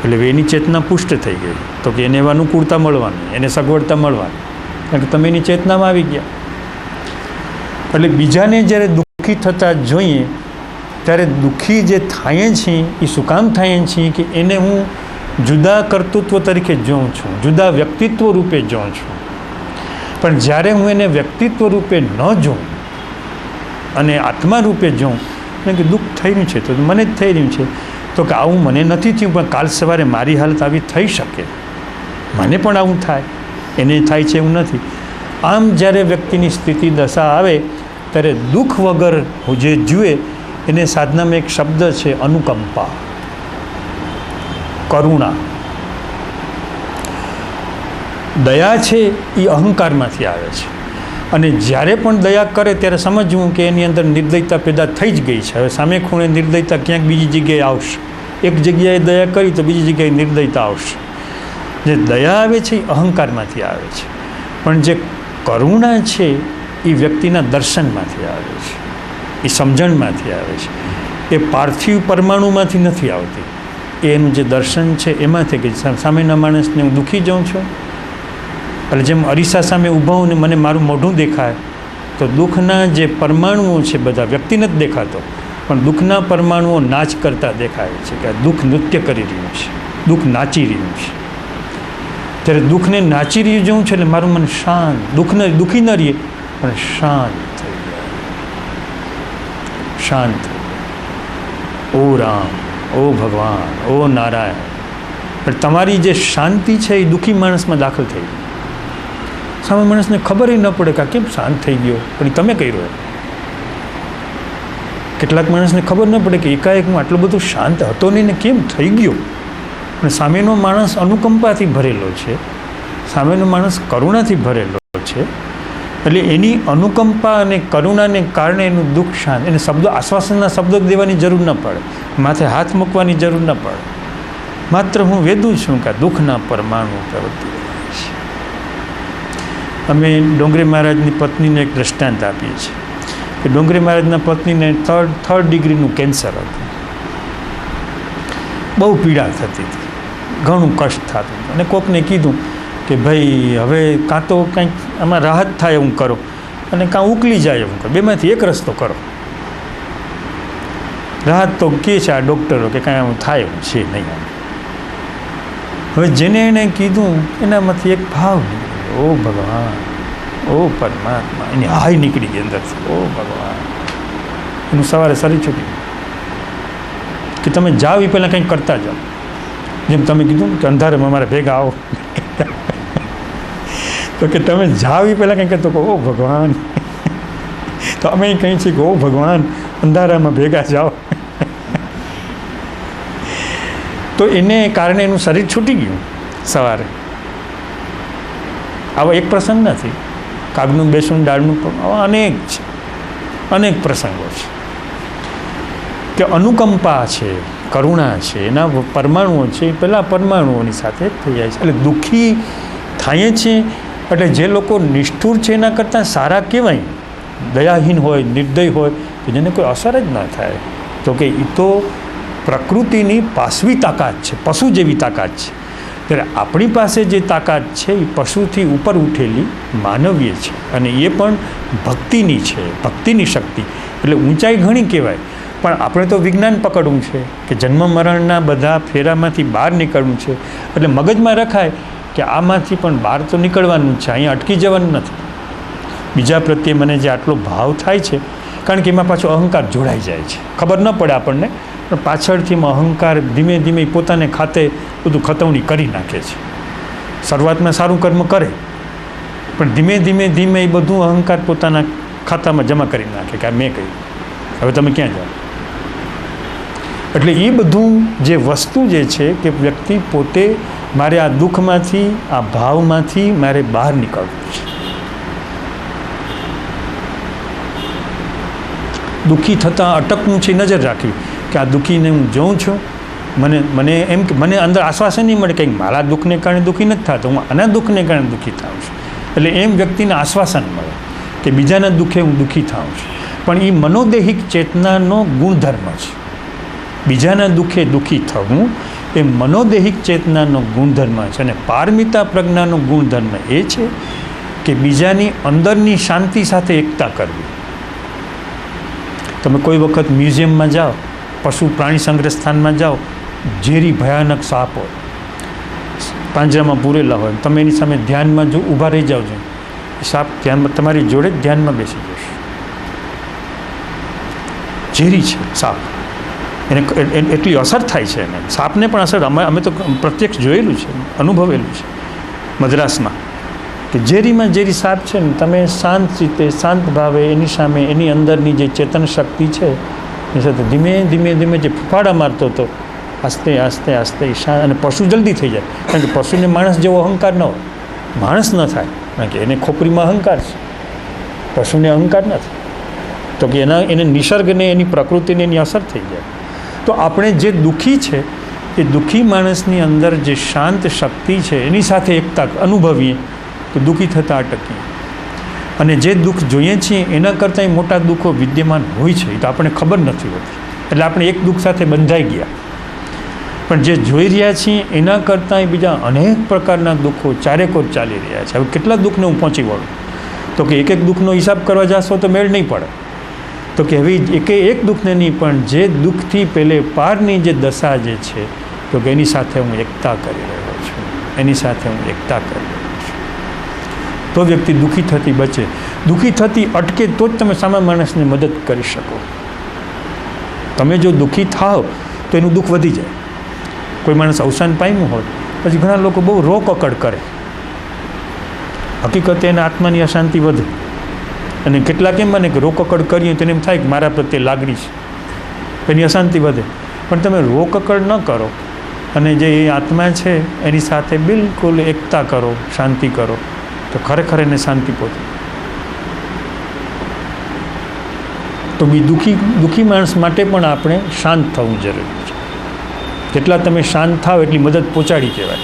A: એટલે એની ચેતના પુષ્ટ થઈ ગઈ, તો કે એને અનુકૂળતા મળવાની, એને સગવડતા મળવાની, કારણ કે તમે એની ચેતનામાં આવી ગયા. એટલે બીજાને જ્યારે દુઃખી થતા જોઈએ ત્યારે દુઃખી જે થાય છે એ શું કામ થાય છે કે એને હું જુદા કર્તૃત્વ તરીકે જોઉં છું, જુદા વ્યક્તિત્વ રૂપે જોઉં છું. પણ જ્યારે હું એને વ્યક્તિત્વ રૂપે ન જોઉં અને આત્મા રૂપે જોઉં, કારણ કે દુઃખ થઈ રહ્યું છે તો મને જ થઈ રહ્યું છે, તો કે આવું મને નથી થયું પણ કાલ સવારે મારી હાલત આવી થઈ શકે, મને પણ આવું થાય, એને થાય છે એવું નથી. આમ જ્યારે વ્યક્તિની સ્થિતિ દશા આવે ત્યારે દુઃખ વગર જે જુએ એને સાધનામાં એક શબ્દ છે અનુકંપા, કરુણા. દયા છે એ અહંકારમાંથી આવે છે. અને જ્યારે પણ દયા કરે ત્યારે સમજવું કે એની અંદર નિર્દયતા પેદા થઈ જ ગઈ છે. હવે સામે ખૂણે નિર્દયતા ક્યાંક બીજી જગ્યાએ આવશે. એક જગ્યાએ દયા કરી તો બીજી જગ્યાએ નિર્દયતા આવશે. જે દયા આવે છે એ અહંકારમાંથી આવે છે, પણ જે કરુણા છે એ વ્યક્તિના દર્શનમાંથી આવે છે, એ સમજણમાંથી આવે છે. એ પાર્થિવ પરમાણુમાંથી નથી આવતી. એનું જે દર્શન છે એમાંથી કે સામેના માણસને હું દુઃખી જાઉં છું, એટલે જેમ અરીસા સામે ઊભા હું ને મને મારું મોઢું દેખાય તો દુઃખના જે પરમાણુઓ છે બધા, વ્યક્તિ નથી દેખાતો પણ દુઃખના પરમાણુઓ નાચ કરતા દેખાય છે કે દુઃખ નૃત્ય કરી રહ્યું છે, દુઃખ નાચી રહ્યું છે. ત્યારે દુઃખને નાચી રહ્યું જોઉં છે એટલે મારું મન શાંત, દુઃખી ન રહીએ પણ શાંત થઈ જાય, શાંત થઈ જાય. ઓ રામ ઓ ભગવાન, ઓ નારાયણ. પણ તમારી જે શાંતિ છે એ દુઃખી માણસમાં દાખલ થઈ ગઈ. સામે માણસને ખબર ન પડે કે આ કેમ શાંત થઈ ગયો, પણ એ તમે કર્યો. કેટલાક માણસને ખબર ન પડે કે એકાએક હું આટલો બધો શાંત હતો નહીં ને કેમ થઈ ગયો. અને સામેનો માણસ અનુકંપાથી ભરેલો છે, સામેનો માણસ કરુણાથી ભરેલો છે. એટલે એની અનુકંપા અને કરુણાને કારણે એનું દુઃખ શાંત, એને શબ્દો, આશ્વાસનના શબ્દો દેવાની જરૂર ન પડે, માથે હાથ મૂકવાની જરૂર ન પડે. માત્ર હું વેદું છું કે દુઃખના પરમાણુ પ્રવૃત્તિ રહ્યા છે. અમે ડોંગરે મહારાજની પત્નીને એક દ્રષ્ટાંત આપીએ છીએ કે ડોંગરે મહારાજના પત્નીને થર્ડ ડિગ્રીનું કેન્સર હતું. બહુ પીડા થતી હતી, ઘણું કષ્ટ થતું હતું. અને કોકને કીધું કે ભાઈ હવે કાં તો કંઈક આમાં રાહત થાય એવું કરો અને કાં ઉકલી જાય એવું કરો, બેમાંથી એક રસ્તો કરો. રાહત તો કહે છે આ ડૉક્ટરો કે કાંઈ આવું થાય એવું છે નહીં. હવે જેને એણે કીધું એનામાંથી એક ભાવ નીકળ્યો, ઓ ભગવાન, ઓ પરમાત્મા. એની હાય નીકળી ગઈ અંદરથી, ઓ ભગવાન. એનું સવારે શરીર છૂટી કે તમે જાઓ એ પહેલાં કંઈક કરતા જાઓ. જેમ તમે કીધું કે અંધારામાં અમારે ભેગા આવો, તો કે તમે જાઓ એ પહેલાં કંઈક કરતો કહો ઓ ભગવાન. તો અમે કહીએ છીએ કે ઓ ભગવાન, અંધારામાં ભેગા જાઓ. તો એને કારણે એનું શરીર છૂટી ગયું સવારે. આવો એક પ્રસંગ નથી, કાગનું બેસું ડાળનું, આવા અનેક છે, અનેક પ્રસંગો છે કે અનુકંપા છે, કરુણા છે, એના પરમાણુઓ છે એ પહેલાં પરમાણુઓની સાથે થઈ જાય છે. એટલે દુઃખી થાય છે. એટલે જે લોકો નિષ્ઠુર છે એના કરતાં સારા કહેવાય, દયાહીન હોય, નિર્દય હોય, કે જેને કોઈ અસર જ ન થાય. તો કે એ તો પ્રકૃતિની પાશવી તાકાત છે, પશુ જેવી તાકાત છે. ત્યારે આપણી પાસે જે તાકાત છે એ પશુથી ઉપર ઉઠેલી માનવીય છે, અને એ પણ ભક્તિની છે, ભક્તિની શક્તિ. એટલે ઊંચાઈ ઘણી કહેવાય, પણ આપણે તો વિજ્ઞાન પકડવું છે કે જન્મ મરણના બધા ફેરામાંથી બહાર નીકળવું છે. એટલે મગજમાં રખાય કે આમાંથી પણ બહાર તો નીકળવાનું છે, અહીંયા અટકી જવાનું નથી. બીજા પ્રત્યે મને જે આટલો ભાવ થાય છે, કારણ કે એમાં પાછો અહંકાર જોડાઈ જાય છે. ખબર ન પડે આપણને, પણ પાછળથી અહંકાર ધીમે ધીમે પોતાને ખાતે બધું ખતવણી કરી નાખે છે. શરૂઆતમાં સારું કર્મ કરે, પણ ધીમે ધીમે ધીમે એ બધું અહંકાર પોતાના ખાતામાં જમા કરી નાખે કે આ મેં કહ્યું, હવે તમે ક્યાં જાઓ. એટલે એ બધું જે વસ્તુ જે છે કે વ્યક્તિ પોતે મારે આ દુઃખમાંથી, આ ભાવમાંથી મારે બહાર નીકળવું છે. દુઃખી થતાં અટકવું છે, નજર રાખવી કે આ દુઃખીને હું જોઉં છું, મને એમ કે મને અંદર આશ્વાસન નહીં મળે કે મારા દુઃખને કારણે દુઃખી નથી થતો, હું આના દુઃખને કારણે દુઃખી થાઉં છું. એટલે એમ વ્યક્તિને આશ્વાસન મળે કે બીજાના દુઃખે હું દુઃખી થાઉં છું. પણ એ મનોદેહિક ચેતનાનો ગુણધર્મ છે. બીજાના દુઃખે દુઃખી થવું એ મનોદેહિક ચેતનાનો ગુણધર્મ છે. અને પારમિતા પ્રજ્ઞાનો ગુણધર્મ એ છે કે બીજાની અંદરની શાંતિ સાથે એકતા કરવી. તમે કોઈ વખત મ્યુઝિયમમાં જાઓ, પશુ પ્રાણી સંગ્રહ સ્થાનમાં જાઓ, ઝેરી ભયાનક સાપ હોય, પાંજરામાં પૂરેલા હોય, તમે એની સામે ધ્યાનમાં જો ઊભા રહી જાઓ છો, સાપ ધ્યાનમાં તમારી જોડે જ ધ્યાનમાં બેસી જશે. ઝેરી છે સાપ, એને એટલી અસર થાય છે એને. સાપને પણ અસર અમે તો પ્રત્યક્ષ જોયેલું છે, અનુભવેલું છે મદ્રાસમાં, કે ઝેરીમાં ઝેરી સાપ છે ને, તમે શાંત રીતે, શાંત ભાવે એની સામે, એની અંદરની જે ચેતન શક્તિ છે એ સાથે ધીમે ધીમે ધીમે જે ફૂફાડા મારતો હતો, આસ્તે આસ્તે આસ્તે અને પશુ જલ્દી થઈ જાય. કારણ કે પશુને માણસ જેવો અહંકાર ન હોય, માણસ ન થાય, કારણ કે એને ખોપરીમાં અહંકાર છે, પશુને અહંકાર નથી. તો કે એને નિસર્ગને, એની પ્રકૃતિને એની અસર થઈ જાય. તો આપણે જે દુઃખી છે એ દુઃખી માણસની અંદર જે શાંત શક્તિ છે એની સાથે એકતા અનુભવીએ તો દુઃખી થતાં અટકીએ. અને જે દુઃખ જોઈએ છીએ એના કરતાંય મોટા દુઃખો વિદ્યમાન હોય છે, એ તો આપણને ખબર નથી હોતી. એટલે આપણે એક દુઃખ સાથે બંધાઈ ગયા, પણ જે જોઈ રહ્યા છીએ એના કરતાંય બીજા અનેક પ્રકારના દુઃખો ચારેકોર ચાલી રહ્યા છે. હવે કેટલા દુઃખને હું પહોંચી વળું? તો કે એક એક દુઃખનો હિસાબ કરવા જશો તો મેળ નહીં પડે. તો કે હવે એક દુઃખને નહીં, પણ જે દુઃખથી પહેલે પારની જે દશા જે છે, તો કે એની સાથે હું એકતા કરી રહ્યો છું, એની સાથે હું એકતા કરી રહ્યો છું. તો વ્યક્તિ દુઃખી થતી બચે. દુઃખી થતી અટકે તો જ તમે સામા માણસને મદદ કરી શકો. તમે જો દુઃખી થાવ તો એનું દુઃખ વધી જાય. કોઈ માણસ અવસાન પામ્યું હોય પછી ઘણા લોકો બહુ રોકકડ કરે, હકીકતે એના આત્માની અશાંતિ વધે. અને કેટલાક એમ બને કે રોકકડ કરીએ તો એને એમ થાય કે મારા પ્રત્યે લાગણી છે, એની અશાંતિ વધે. પણ તમે રોકકડ ન કરો અને જે એ આત્મા છે એની સાથે બિલકુલ એકતા કરો, શાંતિ કરો, તો ખરેખર એને શાંતિ પહોંચે. તો બી દુઃખી માણસ માટે પણ આપણે શાંત થવું જરૂરી છે. જેટલા તમે શાંત થાવ એટલી મદદ પહોંચાડી કહેવાય.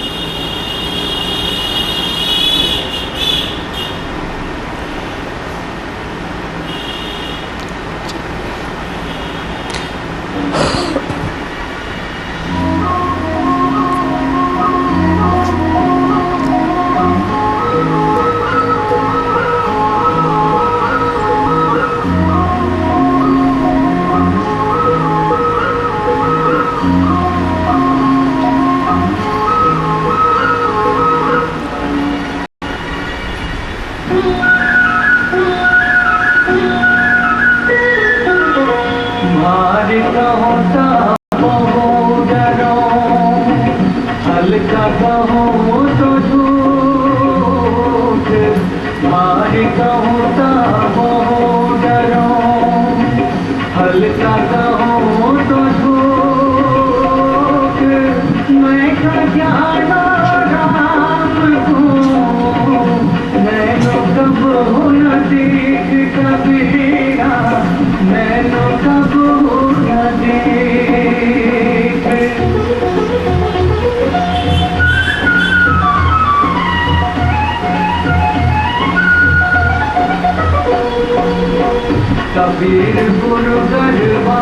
E: कबीर गुरु गरबा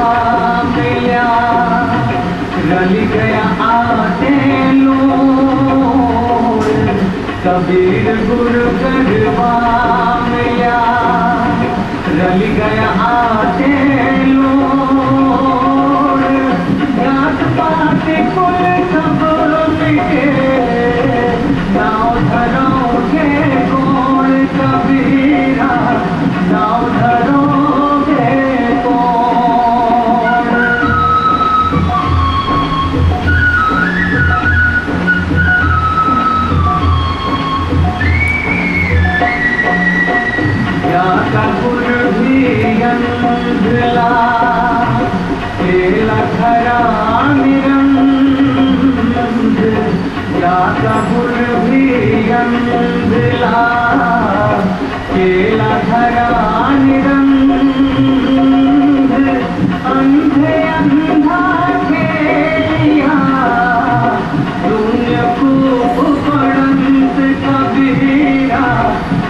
E: मिला रल गया आते लोर. कबीर गुरु गरबा मिला रल गया आते लोर. जात पात कुल सब मिटे नाव धरो के कोण. कबीरा नाव धरो केला धरा निरंज अंधे अंधा खेलिया दुनिया को पड़ंत. कबीरा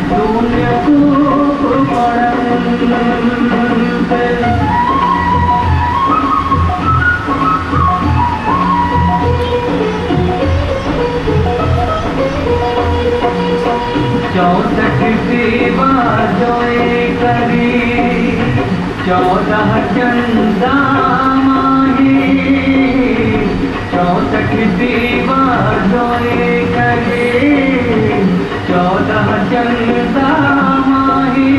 E: दुनिया को पड़ंत. चौसठ सेवा जोए करी 14 चंदा माही. 64 सेवा जोए करी 14 चंदा माही.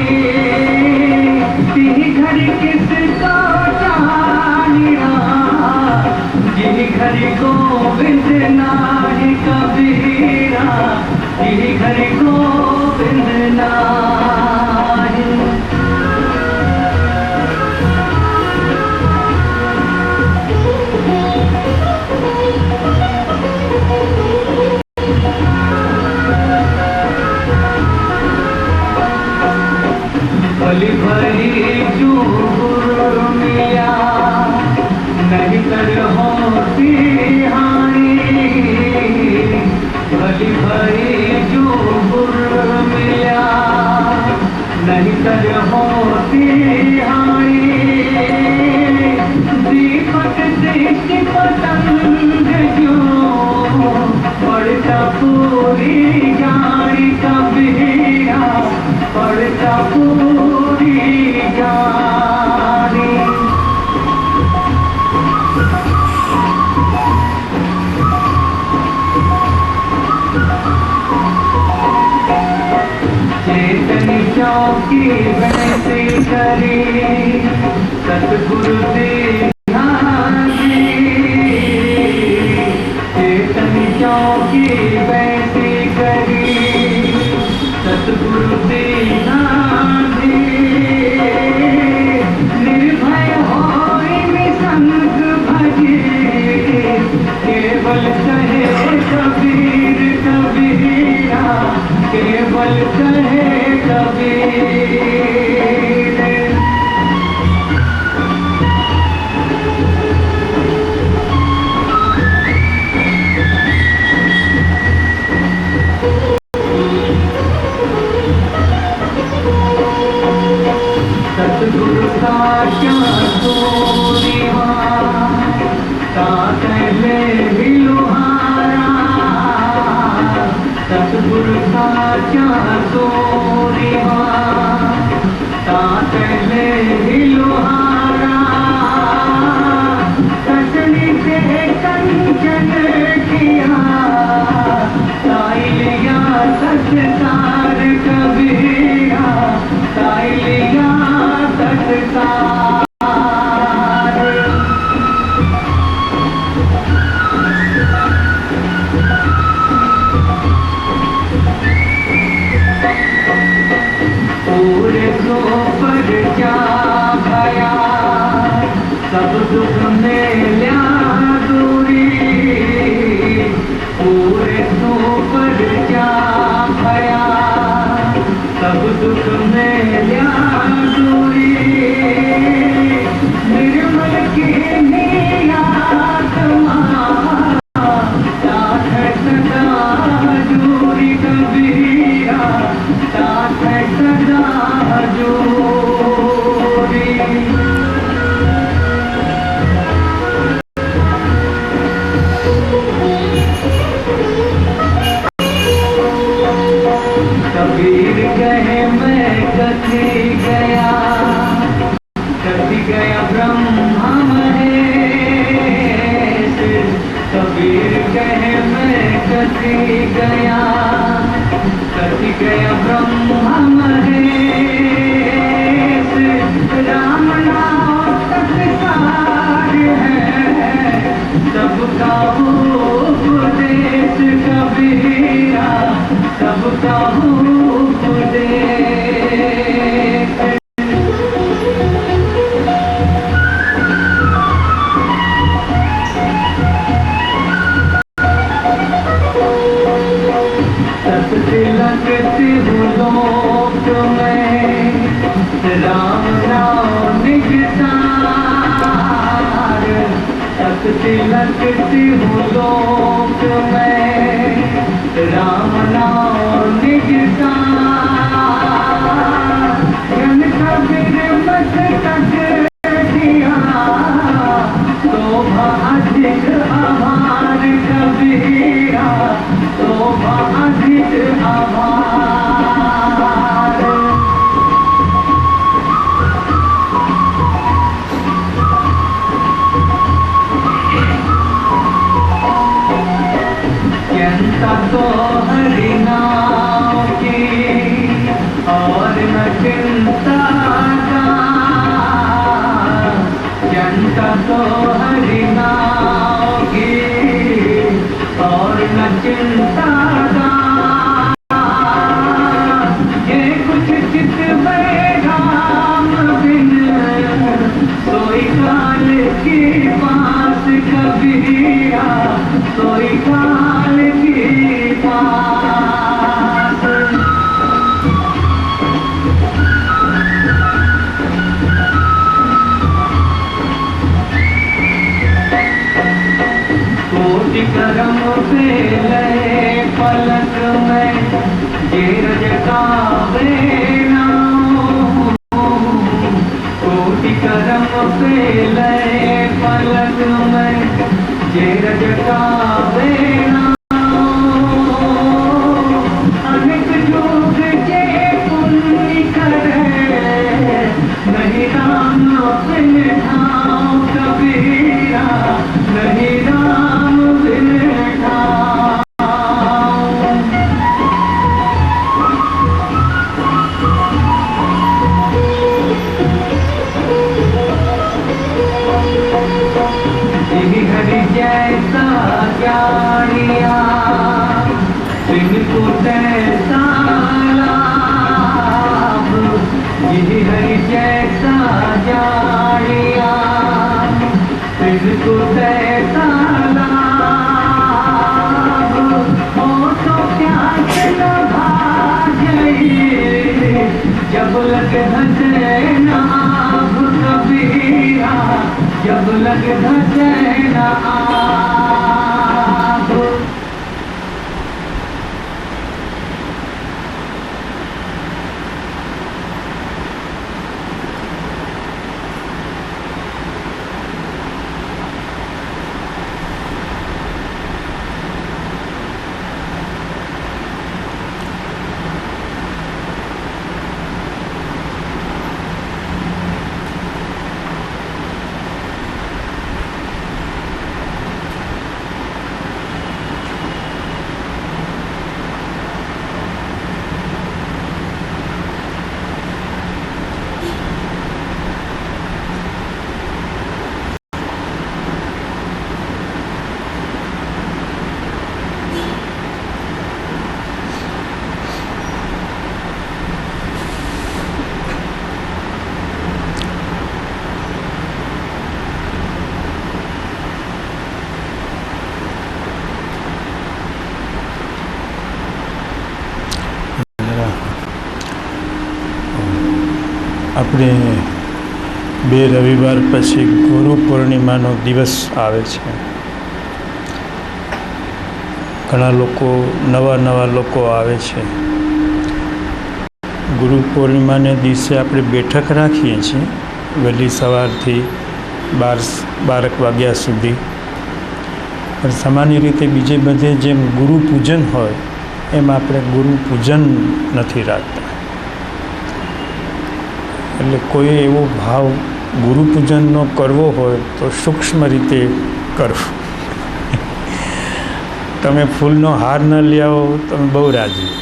E: ती घड़ी किसका जानिया जिन घड़ी गोविंद नाही. कबीरा जिन घड़ी गोविंद नाही. भली भली जो गुरु मिला नहीं कर होती हानि. भली भली जो गुरु मिला नहीं कर होती हानि. दीपक दृष्टि पतंग जो पड़ता पूरी जानी. कबीरा पड़ता पूरी जानी. चेतनी चौकी बनती करी सतगुरु देव गांधी निर्भय होई निसंग भजे केवल कहे कबीर कबीरा केवल कहे कबीर सतगुरु का क्या सोनिवा काकले भी लोहारा सतगुरु का क्या सोनिवा काकले भी लोहारा कसनी से कंचन किया साइलिया सत्कार कबीरा साइलिया सत्कार पूरे सो पर क्या भया सब दुख में लिया दूरी पूरे सो पर क्या भया सब दुख में लिया दूरी निर्मल की नीलात्मा साथ सदा हजूरी कबीरा साथ सदा हजूरी कबीर कहे मैं कथी गया ब्रह्मा महेश कबीर कहे मैं कथी गया ब्रह्मा महेश राम नाम तत्सार है सबका उपदेश कबीरा सबका उपदेश लगती हूँ लोक में राम नाम निजतार सकती लगती हूँ लोक में राम नाम निजतार जन कबीर मत तक दिया शोभा अधिक आभार कबीरा शोभा अधिक आभार चिंता तो हरि नाम की और न चिंता का चिंता तो हरि नाम की और न चिंता का ये कुछ चित में राम बिन सोई काल की पास कबीरा सोई काल की पास कोटि करम पे लय पलक में ये रजकावे नाम कोटि करम पे लय पलक में ये रजकावे नाम अनेक योग के पुण्य करे नहीं राम बिन ठाव कबीरा नहीं राम बिन ठाव हरि जैसा ज्ञानिया सिंह को तैसा हरि जैसा जानिया तुझको तैसा लाभ हो तो प्यास न भागे जब लगे धसे न आभ कबीरा जब लगे धसे न आभ
A: આપણે 2 રવિવાર પછી ગુરુ પૂર્ણિમાનો દિવસ આવે છે. ઘણા લોકો નવા લોકો આવે છે. ગુરુ પૂર્ણિમાને દિવસે આપણે બેઠક રાખીએ છીએ વહેલી સવારથી 12 વાગ્યા સુધી. પણ સામાન્ય રીતે બીજે બધે જેમ ગુરુ પૂજન હોય એમ આપણે ગુરુ પૂજન નથી રાખતા. એટલે કોઈ એવો ભાવ ગુરુ પૂજનનો કરવો હોય તો સૂક્ષ્મ રીતે કરવો. તમે ફૂલનો હાર ન લઈ આવો તમે બહુ રાજી.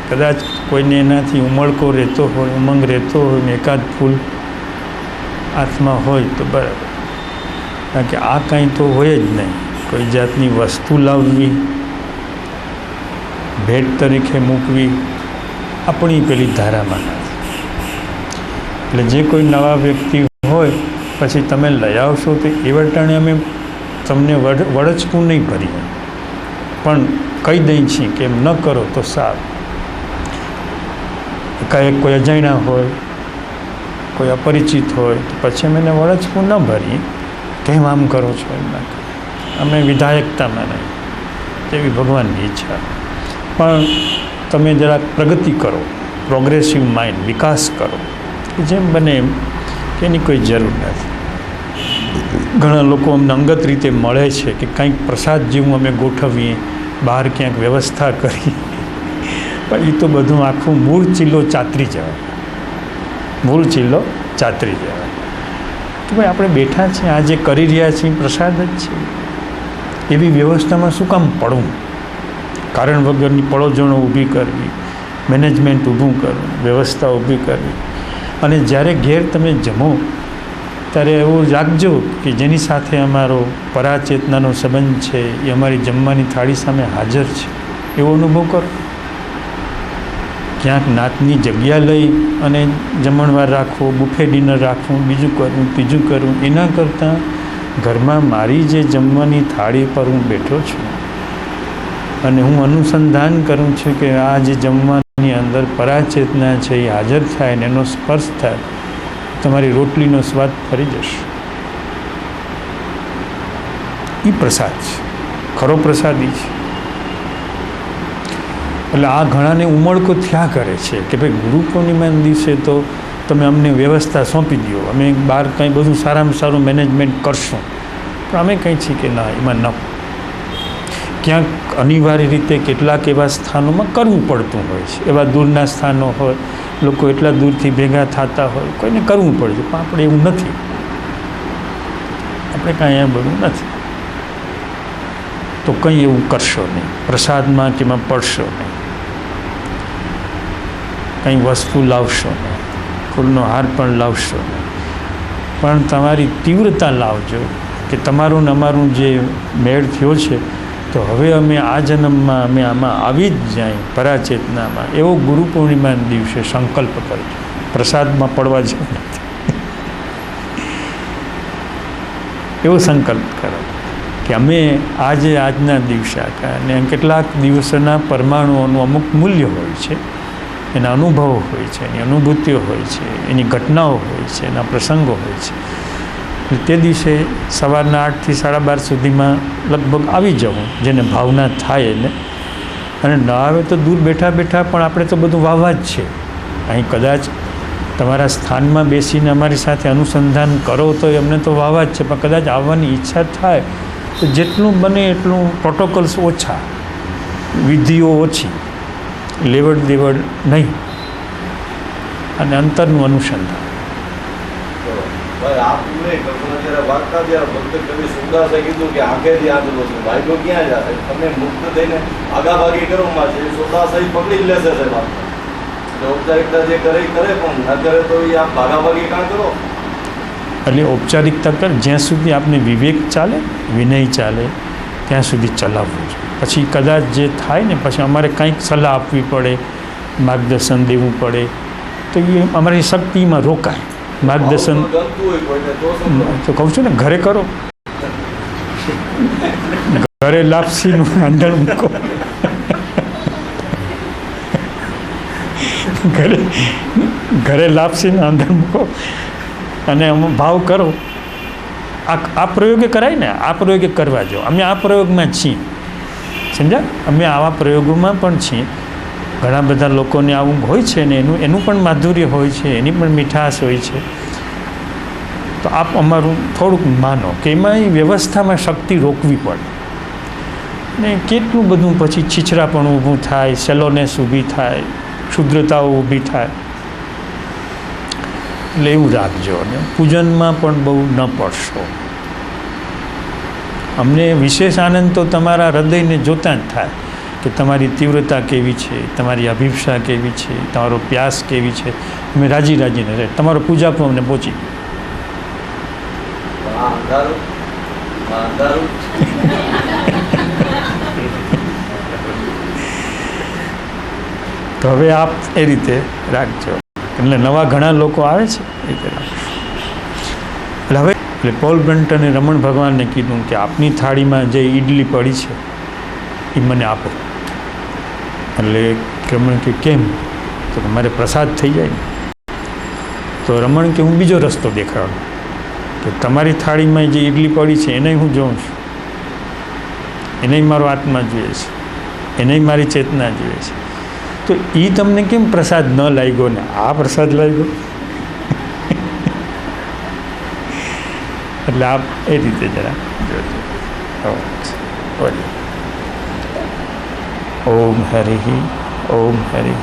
A: કદાચ કોઈને એનાથી ઉમળકો રહેતો હોય, ઉમંગ રહેતો હોય ને એકાદ ફૂલ હાથમાં હોય તો બરાબર. કારણ કે આ કાંઈ તો હોય જ નહીં. કોઈ જાતની વસ્તુ લાવવી, ભેટ તરીકે મૂકવી આપણી પેલી ધારામાં નથી. એટલે જે કોઈ નવા વ્યક્તિ હોય પછી તમે લઈ આવશો તો એ વટાણે અમે તમને વળચકું નહીં ભરીએ, પણ કહી દઈએ છીએ કે એમ ન કરો તો સારું. કાંઈક કોઈ અજાણ્યા હોય, કોઈ અપરિચિત હોય તો પછી અમે એને વળચકું ન ભરીએ. કેમ આમ કરો છો એમ ના કરો. અમે વિધાયકતામાં નહીં, તેવી ભગવાનની ઈચ્છા. પણ તમે જરાક પ્રગતિ કરો, પ્રોગ્રેસિવ માઇન્ડ, વિકાસ કરો જેમ બને એમ, કે એની કોઈ જરૂર નથી. ઘણા લોકો અમને અંગત રીતે મળે છે કે કંઈક પ્રસાદ જેવું અમે ગોઠવીએ, બહાર ક્યાંક વ્યવસ્થા કરી, પણ એ તો બધું આખું મૂળ ચીલો ચાતરી જવાય. મૂળ ચીલો ચાતરી જવાય કે ભાઈ આપણે બેઠા છીએ, આ જે કરી રહ્યા છીએ પ્રસાદ જ છે. એવી વ્યવસ્થામાં શું કામ પડવું? કારણ વગરની પડોજણો ઊભી કરવી, મેનેજમેન્ટ ઊભું કરવું, વ્યવસ્થા ઊભી કરવી. અને જ્યારે ઘેર તમે જમો ત્યારે એવું રાખજો કે જેની સાથે અમારો પરાચેતનાનો સંબંધ છે એ અમારી જમવાની થાળી સામે હાજર છે એવો અનુભવ કરો. ક્યાંક નાતની જગ્યા લઈ અને જમણવાર રાખવો, બુફે ડિનર રાખવું, બીજું કરવું, ત્રીજું કરવું, એના કરતાં ઘરમાં મારી જે જમવાની થાળી પર હું બેઠો છું અને હું અનુસંધાન કરું છું કે આ જે જમવાની અંદર પરાચેતના છે એ હાજર થાય ને એનો સ્પર્શ થાય, તમારી રોટલીનો સ્વાદ ફરી જશે. એ પ્રસાદ છે, ખરો પ્રસાદી છે. એટલે આ ઘણાને ઉમળકો થયા કરે છે કે ભાઈ ગુરુ પૂર્ણિમાના દિવસે તો તમે અમને વ્યવસ્થા સોંપી દો, અમે બહાર કંઈ બધું સારામાં સારું મેનેજમેન્ટ કરશું. પણ અમે કંઈ છીએ કે ના, એમાં ન. ક્યાંક અનિવાર્ય રીતે કેટલાક એવા સ્થાનોમાં કરવું પડતું હોય છે. એવા દૂરના સ્થાનો હોય, લોકો એટલા દૂરથી ભેગા થતા હોય, કોઈને કરવું પડે છે. પણ આપણે એવું નથી, આપણે કાંઈ અહીંયા બધું નથી. તો કંઈ એવું કરશો નહીં, પ્રસાદમાં કે એમાં પડશો નહીં, કંઈ વસ્તુ લાવશો નહીં, ફૂલનો હાર પણ લાવશો નહીં. પણ તમારી તીવ્રતા લાવજો કે તમારું ને અમારું જે મેળ થયો છે તો હવે અમે આ જન્મમાં અમે આમાં આવી જ જાય પરાચેતનામાં, એવો ગુરુ પૂર્ણિમાના દિવસે સંકલ્પ કરજો. પ્રસાદમાં પડવા જેવું નથી. એવો સંકલ્પ કરો કે અમે આજના દિવસે અને કેટલાક દિવસોના પરમાણુઓનું અમુક મૂલ્ય હોય છે, એના અનુભવો હોય છે, એની અનુભૂતિઓ હોય છે, એની ઘટનાઓ હોય છે, એના પ્રસંગો હોય છે. તે દિવસે સવારના 8 થી 12:30 સુધીમાં લગભગ આવી જવું, જેને ભાવના થાય એને. અને ન આવે તો દૂર બેઠા બેઠા પણ આપણે તો બધું વાવવા જ છે. અહીં કદાચ તમારા સ્થાનમાં બેસીને અમારી સાથે અનુસંધાન કરો તો એમને તો વાવવા જ છે, પણ કદાચ આવવાની ઈચ્છા થાય તો જેટલું બને એટલું પ્રોટોકોલ્સ ઓછા, વિધિઓ ઓછી, લેવડ દેવડ નહીં, અને અંતરનું અનુસંધાન.
C: ભાઈ આ પૂરે કલ્પના જ્યારે વાંચતા ત્યારે ભક્ત કવિ સુરદાસે કીધું કે આંખેથી આંધળો છે, ભાઈઓ ક્યાં જશે, તમે મુક્ત થઈને આગાભાગી કરવામાં છે. સુરદાસ પકડી જ લેશે સાહેબ આપણે. ઔપચારિકતા જે કરે કરે, પણ ન કરે તો એ આપ ભાગાભાગી કાં કરો.
A: એટલે ઔપચારિકતા કર, જ્યાં સુધી આપને વિવેક ચાલે, વિનય ચાલે, ત્યાં સુધી ચલાવવું છે. પછી કદાચ જે થાય ને પછી અમારે કંઈક સલાહ આપવી પડે, માર્ગદર્શન દેવું પડે, તો એ અમારી શક્તિમાં રોકાય. માર્ગદર્શન
C: ગમતું હોય કોઈને તો શું કરો?
A: તો કહું છું ને, ઘરે કરો, ઘરે લાપસીનું આંધણ મૂકો, ઘરે લાપસીનું આંધણ મૂકો અને ભાવ કરો. આ પ્રયોગે કરાય ને, આ પ્રયોગે કરવા જો. અમે આ પ્રયોગમાં છીએ, સમજ્યા? અમે આવા પ્રયોગોમાં પણ છીએ. ઘણા બધા લોકોને આવું હોય છે ને, એનું પણ માધુર્ય હોય છે, એની પણ મીઠાશ હોય છે. તો આપ અમારું થોડુંક માનો કે એમાં એ વ્યવસ્થામાં શક્તિ રોકવી પડે ને. કેટલું બધું પછી છીછરાપણું ઊભું થાય, સેલોનેસ ઊભી થાય, ક્ષુદ્રતાઓ ઊભી થાય. એટલે એવું રાખજો. અને પૂજનમાં પણ બહુ ન પડશો. અમને વિશેષ આનંદ તો તમારા હૃદયને જોતા જ થાય કે તમારી તીવ્રતા કેવી છે, તમારી અભિપ્સા કેવી છે, તમારો પ્યાસ કેવી છે. અમે રાજી રાજીને રહે. તમારો પૂજા પણ અમને પહોંચી ગયો.
C: આ અંધારું, આ અંધારું.
A: તો હવે આપ એ રીતે રાખજો. એટલે નવા ઘણા લોકો આવે છે એ રીતે રાખજો. એટલે હવે પોલ બ્રન્ટને રમણ ભગવાનને કીધું કે આપની થાળીમાં જે ઈડલી પડી છે એ મને આપો. એટલે રમણ કે કેમ? તો મારે પ્રસાદ થઈ જાય ને. તો રમણ કે હું બીજો રસ્તો દેખાડું કે તમારી થાળીમાં જે ઈડલી પડી છે એને હું જોઉં છું, એને મારો આત્મા જોઈએ છે, એને મારી ચેતના જોઈએ છે. તો એ તમને કેમ પ્રસાદ ન લાગ્યો ને આ પ્રસાદ લાગ્યો? એટલે આપ એ રીતે જરા જોજો. ઓમ હરિ, ઓમ હરિ.